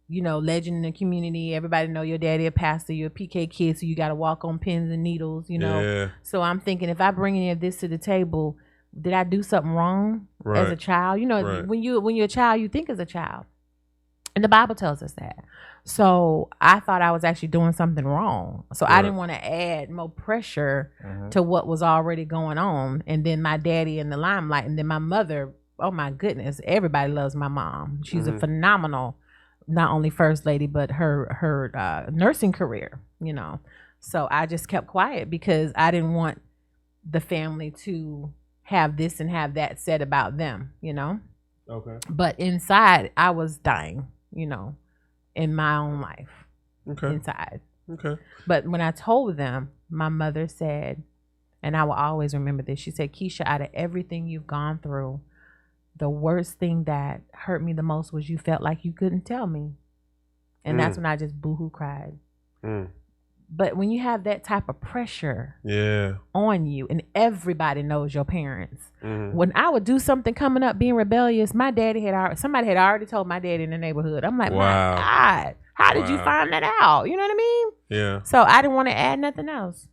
legend in the community. Everybody know your daddy a pastor. You're a PK kid, so you got to walk on pins and needles. Yeah. So I'm thinking, if I bring any of this to the table, did I do something wrong as a child? When you're a child, you think as a child, and the Bible tells us that. So I thought I was actually doing something wrong. So I didn't want to add more pressure to what was already going on. And then my daddy in the limelight, and then my mother. Oh my goodness, everybody loves my mom. She's a phenomenal, not only first lady, but her nursing career. So I just kept quiet because I didn't want the family to have this and have that said about them. Okay. But inside, I was dying. In my own life. Okay. Inside. Okay. But when I told them, my mother said, and I will always remember this, she said, "Keesha, out of everything you've gone through, the worst thing that hurt me the most was you felt like you couldn't tell me." And that's when I just boo-hoo cried. But when you have that type of pressure on you, and everybody knows your parents, when I would do something coming up being rebellious, somebody had already told my daddy in the neighborhood. I'm like, wow. My God, how did you find that out? You know what I mean? Yeah. So I didn't want to add nothing else.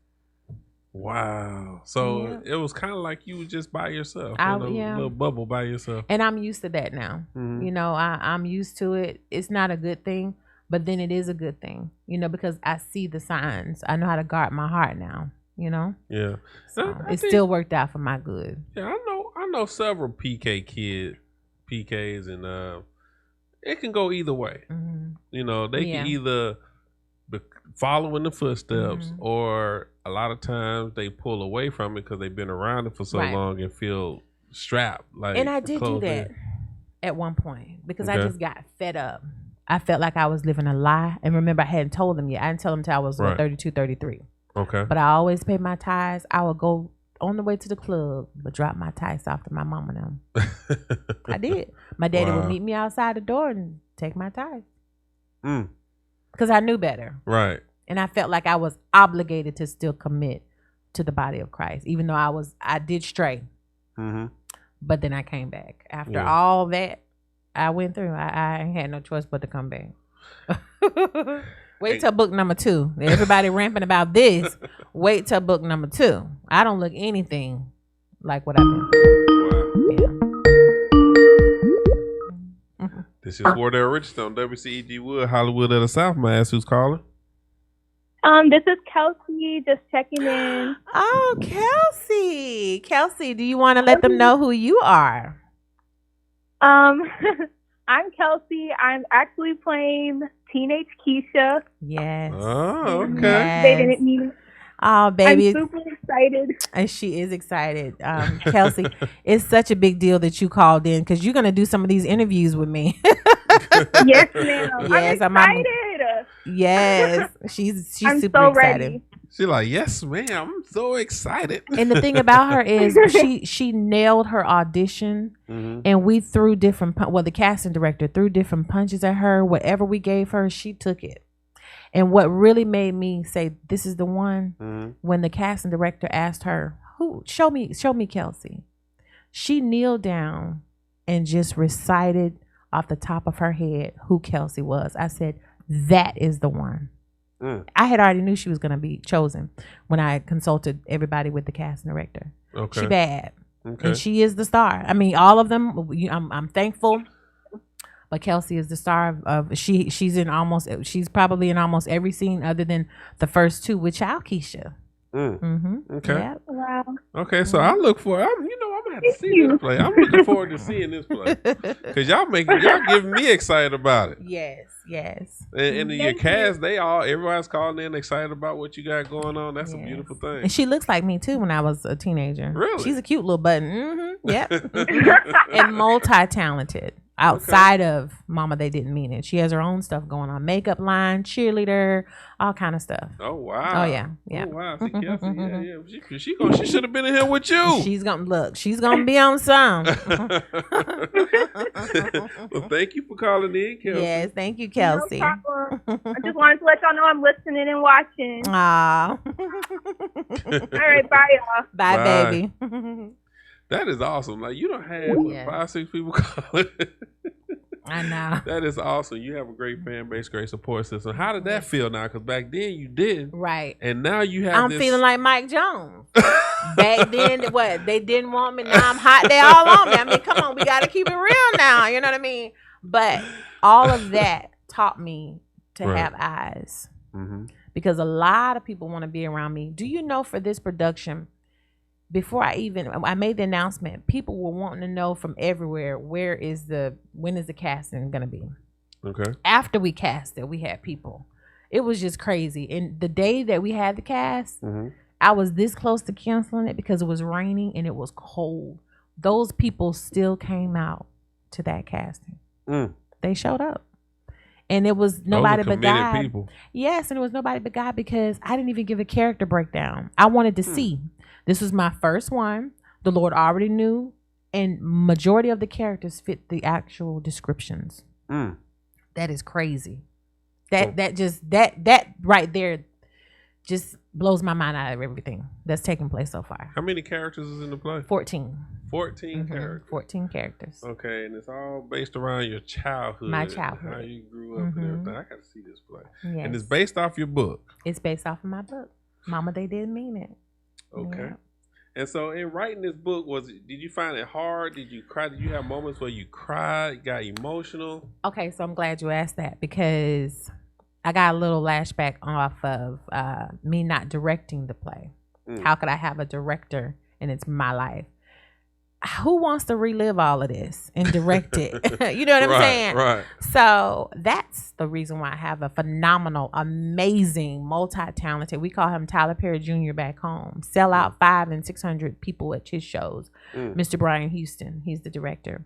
Wow. So it was kind of like you were just by yourself, in a little bubble by yourself. And I'm used to that now. I'm used to it. It's not a good thing. But then it is a good thing, because I see the signs. I know how to guard my heart now, Yeah. So it still worked out for my good. Yeah, I know several PKs, and it can go either way. They can either be following the footsteps, or a lot of times they pull away from it because they've been around it for so long and feel strapped. And I did do that at one point because I just got fed up. I felt like I was living a lie. And remember, I hadn't told them yet. I didn't tell them until I was 32, 33. Okay. But I always paid my tithes. I would go on the way to the club, but dropped my tights off to my mama now. I did. My daddy would meet me outside the door and take my tights. Because I knew better. Right. And I felt like I was obligated to still commit to the body of Christ, even though I did stray. But then I came back. After all that I went through, I had no choice but to come back. Wait till book number 2. Everybody ramping about this. Wait till book number 2. I don't look anything like what I've been through. Yeah. This is Wardell Richardson on WCEGwood Hollywood of the South. May I ask who's calling? This is Kelsey, just checking in. Oh, Kelsey. Kelsey, do you want to let them know who you are? I'm Kelsey. I'm actually playing teenage Keesha. Yes. Oh, okay. Yes. They didn't mean. Oh, baby. I'm super excited. And she is excited. Kelsey, it's such a big deal that you called in because you're going to do some of these interviews with me. Yes, ma'am. Yes, I'm excited. Yes. She's I'm super so excited. ready. She's like, yes, ma'am. I'm so excited. And the thing about her is she nailed her audition, and we threw different, the casting director threw different punches at her. Whatever we gave her, she took it. And what really made me say, this is the one, when the casting director asked her, show me Kelsey. She kneeled down and just recited off the top of her head who Kelsey was. I said, that is the one. I had already knew she was going to be chosen when I consulted everybody with the casting director. Okay. She bad. Okay. And she is the star. I mean, all of them, I'm thankful. But Kelsey is the star of she's probably in almost every scene other than the first 2 with Child Keesha. Okay. Yep. Wow. Okay, so I look for. I'm gonna have to see this play. I'm looking forward to seeing this play because y'all giving me excited about it. Yes. And your cast, everybody's calling in excited about what you got going on. That's a beautiful thing. And she looks like me too when I was a teenager. Really? She's a cute little button. Yep. And multi-talented. Outside of Mama They Didn't Mean It. She has her own stuff going on. Makeup line, cheerleader, all kind of stuff. Oh, wow. Oh, yeah. Oh, wow. See, Kelsey, she should have been in here with you. She's going to be on some. Well, thank you for calling in, Kelsey. Yes, thank you, Kelsey. No problem. I just wanted to let y'all know I'm listening and watching. Aw. All right, bye, y'all. Bye, baby. That is awesome. Like, you don't have 5, 6 people calling. I know. That is awesome. You have a great fan base, great support system. How did that feel now? Because back then you didn't. Right. And now you have I'm feeling like Mike Jones. Back then, they didn't want me. Now I'm hot. They all on me. I mean, come on. We got to keep it real now. You know what I mean? But all of that taught me to have eyes. Because a lot of people want to be around me. Do you know, for this production, before I made the announcement, people were wanting to know from everywhere, when is the casting going to be? Okay. After we cast it, we had people. It was just crazy. And the day that we had the cast, I was this close to canceling it because it was raining and it was cold. Those people still came out to that casting. They showed up. And it was nobody but God. People. Yes, and it was nobody but God because I didn't even give a character breakdown. I wanted to see. This was my first one. The Lord already knew, and majority of the characters fit the actual descriptions. That is crazy. That right there just blows my mind out of everything that's taken place so far. How many characters is in the play? 14. 14 characters. 14 characters. Okay, and it's all based around your childhood. My childhood. How you grew up and everything. I got to see this play. Yes. And it's based off your book. It's based off of my book. Mama, They Didn't Mean It. Okay. Yeah. And so in writing this book, did you find it hard? Did you cry? Did you have moments where you cried, got emotional? Okay, so I'm glad you asked that because I got a little flashback off of me not directing the play. How could I have a director and it's my life? Who wants to relive all of this and direct it? You know what I'm saying? Right. So that's the reason why I have a phenomenal, amazing, multi-talented, we call him Tyler Perry Jr. back home, sell out 500 and 600 people at his shows. Mr. Brian Houston, he's the director.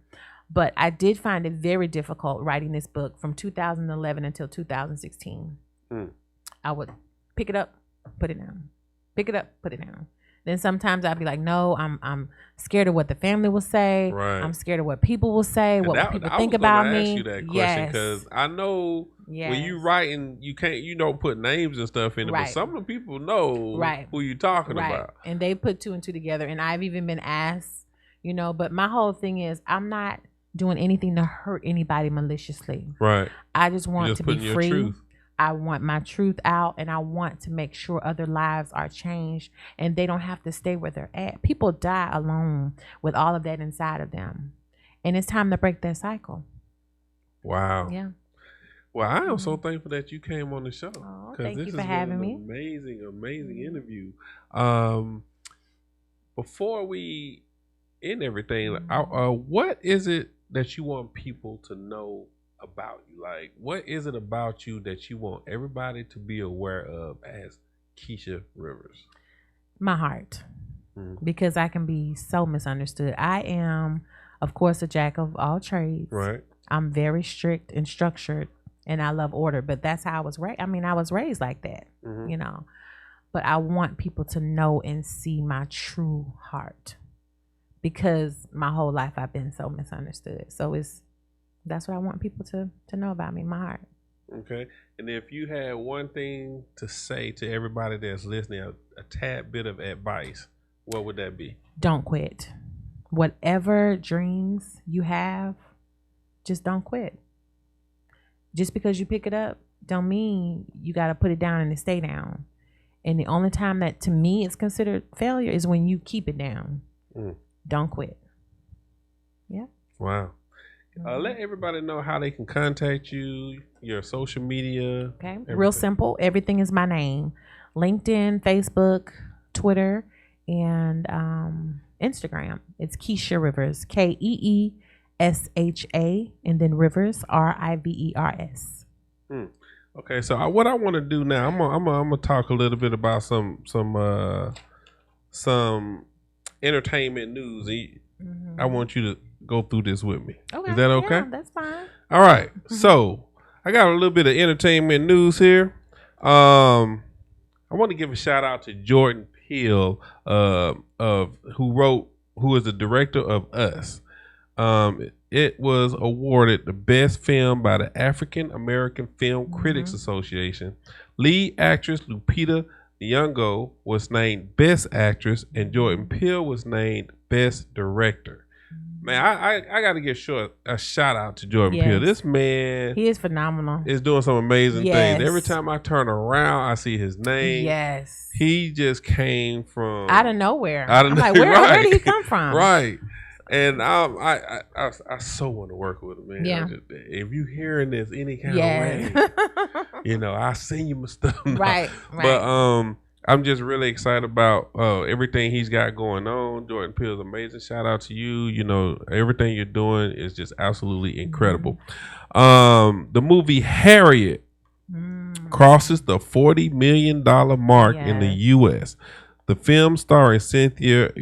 But I did find it very difficult writing this book from 2011 until 2016. I would pick it up, put it down. Pick it up, put it down. Then sometimes I'll be like, no, I'm scared of what the family will say. Right. I'm scared of what people will say, And what people think about me. Ask you that question because I know when you writing, you don't put names and stuff in it, but some of the people know who you talking about, and they put 2 and 2 together. And I've even been asked, but my whole thing is I'm not doing anything to hurt anybody maliciously. Right. I just want to be free. Truth. I want my truth out, and I want to make sure other lives are changed and they don't have to stay where they're at. People die alone with all of that inside of them, and it's time to break that cycle. Wow. Yeah. Well, I am so thankful that you came on the show. Oh, thank you for having me. Amazing interview. Before we end everything, what is it that you want people to know about you? Like, what is it about you that you want everybody to be aware of as Keesha Rivers? My heart. Because I can be so misunderstood. I am, of course, a jack of all trades. Right. I'm very strict and structured, and I love order, but that's how I was raised. I mean, I was raised like that, but I want people to know and see my true heart, because my whole life I've been so misunderstood. So that's what I want people to know about me, my heart. Okay. And if you had one thing to say to everybody that's listening, a tad bit of advice, what would that be? Don't quit. Whatever dreams you have, just don't quit. Just because you pick it up don't mean you got to put it down and stay down. And the only time that to me is considered failure is when you keep it down. Don't quit. Yeah. Wow. Let everybody know how they can contact you, your social media. Okay. Everything. Real simple. Everything is my name. LinkedIn, Facebook, Twitter, and Instagram. It's Keesha Rivers. KeeSha, and then Rivers, Rivers. Okay, so what I want to do now, I'm gonna talk a little bit about some entertainment news. I want you to go through this with me. Okay. Is that okay? Yeah, that's fine. All right. So I got a little bit of entertainment news here. I want to give a shout out to Jordan Peele, who is the director of Us. It was awarded the best film by the African American Film Critics Association. Lead actress Lupita Nyong'o was named Best Actress, and Jordan Peele was named Best Director. Man, I got to give a shout out to Jordan Peele. This man, he is phenomenal. Is doing some amazing things. Every time I turn around, I see his name. Yes, he just came from out of nowhere. I'm like, where did he come from? Right. And I so want to work with him, man. Yeah. If you hearing this any kind of way, I send you my stuff. Right. But I'm just really excited about everything he's got going on. Jordan Peele's amazing. Shout out to you. Everything you're doing is just absolutely incredible. The movie Harriet crosses the $40 million mark in the U.S. The film starring Cynthia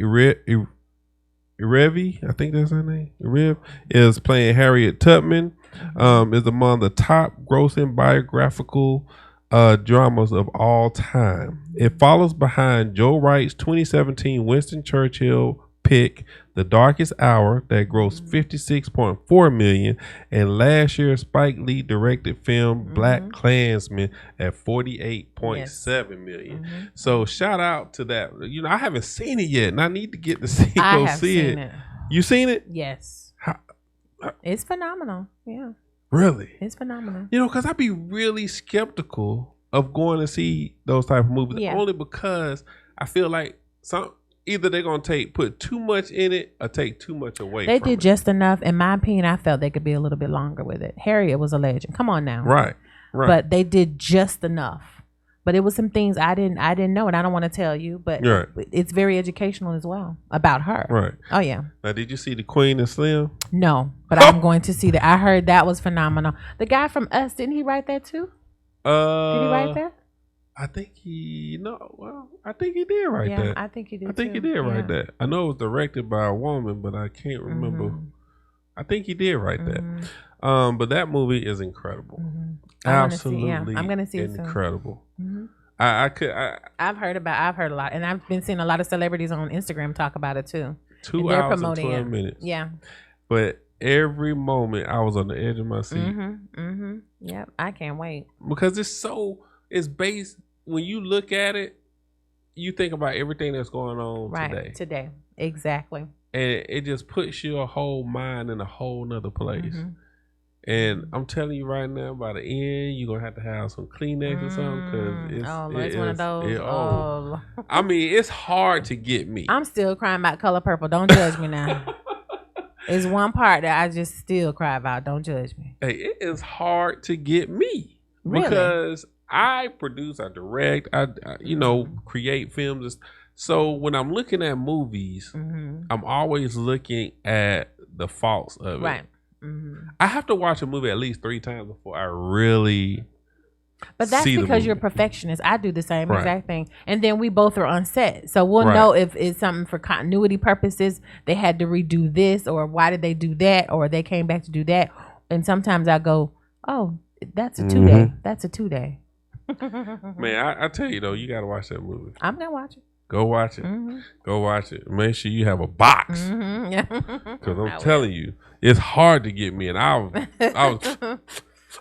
Erivo, I think that's her name. Erivo is playing Harriet Tubman. Is among the top grossing biographical dramas of all time. It follows behind Joe Wright's 2017 Winston Churchill pick, The Darkest Hour, that grossed $56.4 million, and last year's Spike Lee directed film Black Klansman at $48.7 million. So shout out to that. I haven't seen it yet, and I need to get to see it. You seen it? Yes. It's phenomenal. Yeah. Really? It's phenomenal. Because I'd be really skeptical of going to see those type of movies, only because I feel like either they're going to put too much in it or take too much away from it. They did just enough. In my opinion, I felt they could be a little bit longer with it. Harriet was a legend. Come on now. Right. But they did just enough. But it was some things I didn't know, and I don't want to tell you, but it's very educational as well about her. Right. Oh, yeah. Now, did you see The Queen and Slim? No, but I'm going to see that. I heard that was phenomenal. The guy from Us, didn't he write that too? Did he write that? I think he did write that. Yeah, I think he did. I think he did write that. I know it was directed by a woman, but I can't remember. I think he did write that. But that movie is incredible. Absolutely, I'm gonna see it incredible. I've heard a lot, and I've been seeing a lot of celebrities on Instagram talk about it too. 2 hours and 12 minutes. Yeah. But every moment I was on the edge of my seat. Yep. I can't wait. Because it's based, when you look at it, you think about everything that's going on today. Exactly. And it just puts your whole mind in a whole nother place. And I'm telling you right now, by the end, you're going to have some Kleenex or something. Because it's one of those. I mean, it's hard to get me. I'm still crying about Color Purple. Don't judge me now. It's one part that I just still cry about. Don't judge me. Hey, it is hard to get me. Really? Because I produce, I direct, I create films. So when I'm looking at movies, I'm always looking at the faults of it. Right. I have to watch a movie at least 3 times before I really. But that's because you're a perfectionist. I do the same exact thing. And then we both are on set. So we'll know if it's something for continuity purposes. They had to redo this, or why did they do that, or they came back to do that. And sometimes I go, oh, that's a 2-day. That's a 2-day. Man, I tell you though, you got to watch that movie. I'm going to watch it. Go watch it. Go watch it. Make sure you have a box. Yeah. Because I'm telling you, it's hard to get me. And I was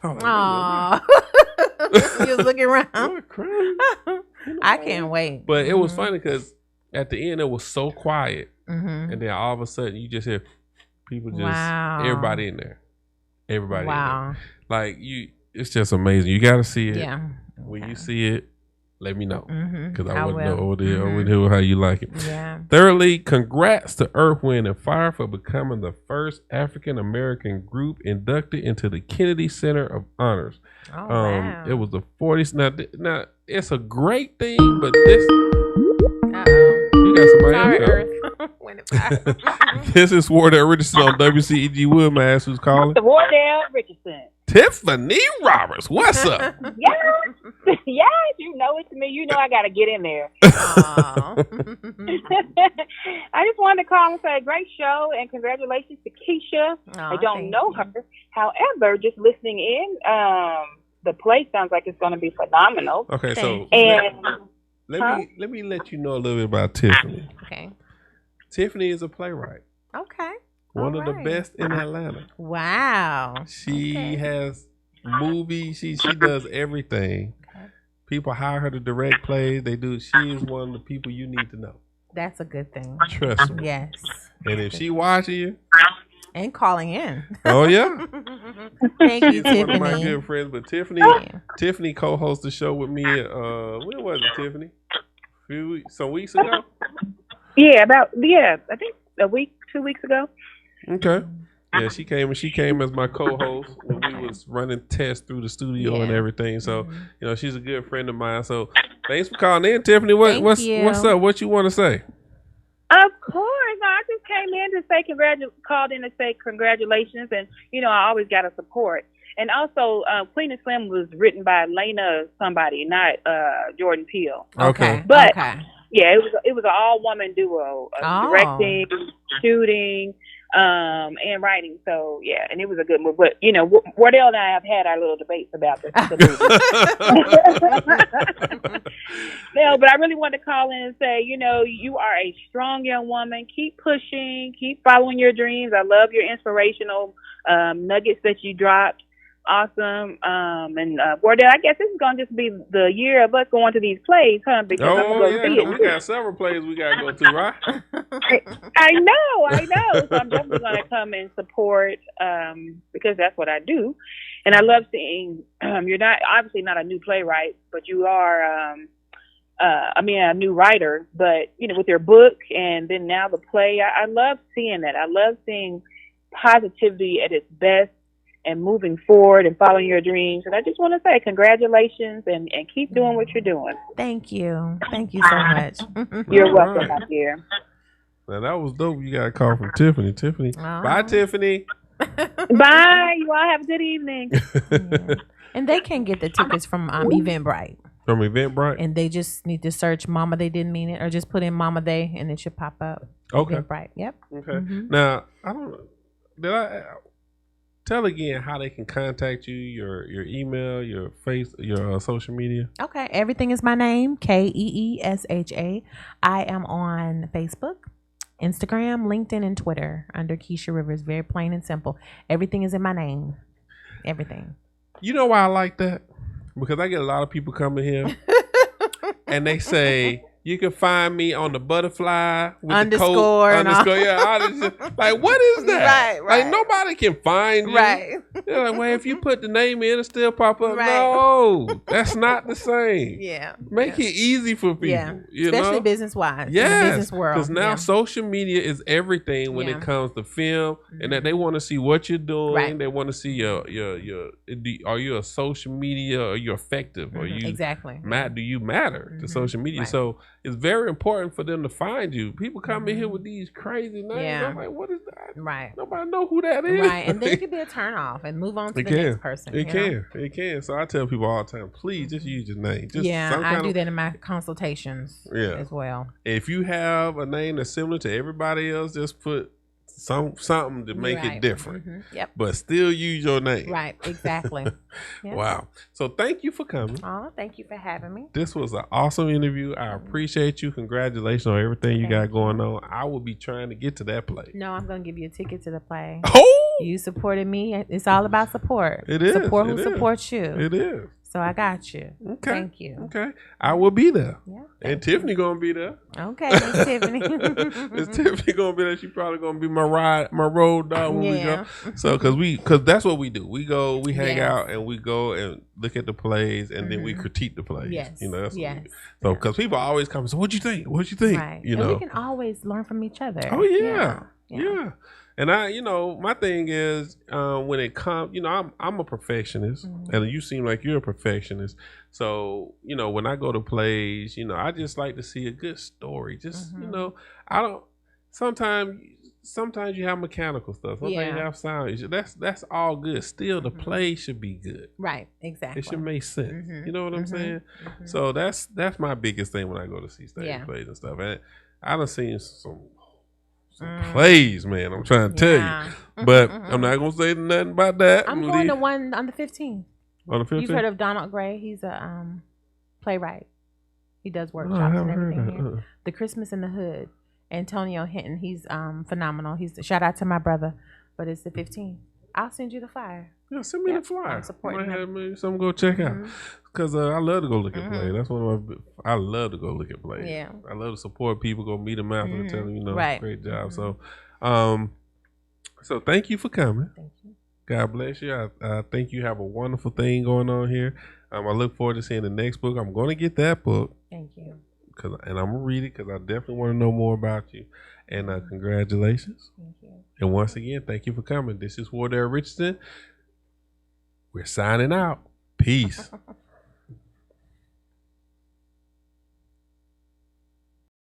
Aww. You was looking around. I can't wait. But it was funny because at the end it was so quiet. And then all of a sudden you just hear people everybody in there. Everybody in there. Like it's just amazing. You got to see it. Yeah. When you see it, let me know, because I want to know how you like it. Yeah. Thirdly, congrats to Earth, Wind, and Fire for becoming the first African American group inducted into the Kennedy Center of Honors. Oh, wow. It was the 40s. Now it's a great thing, but this. You got somebody else. This is Wardell Richardson on WCEGwood. My ass who's calling. Wardell Richardson. Tiffany Roberts, what's up? Yes, you know it's me. You know I got to get in there. I just wanted to call and say great show and congratulations to Keesha. I don't know her. However, just listening in, the play sounds like it's going to be phenomenal. Okay, so let me let you know a little bit about Tiffany. Okay. Tiffany is a playwright. Okay. One of the best in Atlanta. Wow. She has movies. She does everything. Okay. People hire her to direct plays. She is one of the people you need to know. That's a good thing. Trust me. Yes. And if she watching you. And calling in. Oh, yeah. Thank you, Tiffany. One of my good friends. But Tiffany co-hosted the show with me. When was it, Tiffany? Some weeks ago? Yeah, I think a week, 2 weeks ago. Okay. Yeah, she came as my co-host when we was running tests through the studio and everything. So, she's a good friend of mine. So, thanks for calling in, Tiffany. What's up? What you want to say? Of course. No, I just came in to say called in to say congratulations, and I always got to support. And also, Queen and Slim was written by Lena somebody, not Jordan Peele. Okay. But yeah, it was an all-woman duo, directing, shooting, and writing. So yeah, and it was a good movie. But Wardell and I have had our little debates about the movie. No, but I really wanted to call in and say, you are a strong young woman. Keep pushing, keep following your dreams. I love your inspirational nuggets that you dropped. Awesome. And Wardell, I guess this is going to just be the year of us going to these plays, huh? Because I'm going to see it. We got several plays we got to go to, right? I know. So I'm definitely going to come and support because that's what I do. And I love seeing, you're obviously not a new playwright, but you are, a new writer. But, with your book and then now the play, I love seeing that. I love seeing positivity at its best and moving forward and following your dreams. And I just want to say congratulations and keep doing what you're doing. Thank you. Thank you so much. You're welcome, my dear. Now, that was dope. You got a call from Tiffany. Bye, Tiffany. Bye. You all have a good evening. Yeah. And they can get the tickets from Eventbrite. From Eventbrite? And they just need to search Mama They Didn't Mean It, or just put in Mama They and it should pop up. Okay. Eventbrite. Yep. Okay. Now, I don't know. tell again how they can contact you, your email, your social media. Okay, everything is my name, Keesha. I am on Facebook, Instagram, LinkedIn, and Twitter under Keesha Rivers. Very plain and simple. Everything is in my name. Everything. You know why I like that? Because I get a lot of people coming here and they say, you can find me on the butterfly with underscore. Yeah, like, what is that? Right. Like, nobody can find you. Right. They're like, well, if you put the name in, it'll still pop up. Right. No, that's not the same. Yeah. Make it easy for people. Yeah. You Especially know? business-wise. Yes. In the business world. Because now social media is everything when it comes to film, and that they want to see what you're doing. Right. They want to see are you a social media? Are you effective? Are you exactly? Do you matter to social media? Right. So it's very important for them to find you. People come in here with these crazy names. Yeah. I'm like, what is that? Right. Nobody know who that is. Right. And then it could be a turn off and move on to the next person. It can. So I tell people all the time, please just use your name. Just I do that in my consultations as well. If you have a name that's similar to everybody else, just put something to make it different. Yep. But still use your name. Right. Exactly. Yep. Wow. So thank you for coming. Oh, thank you for having me. This was an awesome interview. I appreciate you. Congratulations on everything you got going on. I will be trying to get to that play. No, I'm going to give you a ticket to the play. Oh! You supported me. It's all about support. It is. Support who supports you. It is. So I got you. Okay. Thank you. Okay. I will be there. Yeah. And Tiffany gonna be there. Okay, Miss Tiffany. Miss Tiffany gonna be there. She probably gonna be my road dog when we go. So cause that's what we do. We hang out and we go and look at the plays and then we critique the plays. Yes. You know, that's what we do. So cause people always come and say, "What'd you think? What'd you think?" Right. You and know, we can always learn from each other. Oh yeah. And my thing is, when it comes, I'm a perfectionist, and you seem like you're a perfectionist. So, when I go to plays, I just like to see a good story. Just, I don't. Sometimes you have mechanical stuff. Sometimes you have sound. That's all good. Still, the play should be good. Right. Exactly. It should make sense. You know what I'm saying? So that's my biggest thing when I go to see stage plays and stuff. And I done seen some plays, man. I'm trying to tell you, but I'm not gonna say nothing about that. I'm going to one on the 15th. On the 15th, you've heard of Donald Gray? He's a playwright. He does workshops and everything here. The Christmas in the Hood. Antonio Hinton. He's phenomenal. He's shout out to my brother. But it's the 15th. I'll send you the flyer. Yeah, send me the flyer. I'm supporting him. Have maybe something to go check out. Because I love to go look at plays. That's one of my. I love to go look at plays. Yeah. I love to support people. Go meet them after and tell them, great job. So, so thank you for coming. Thank you. God bless you. I think you have a wonderful thing going on here. I look forward to seeing the next book. I'm going to get that book. Thank you. And I'm gonna read it because I definitely want to know more about you. And congratulations. Thank you. And once again, thank you for coming. This is Wardell Richardson. We're signing out. Peace.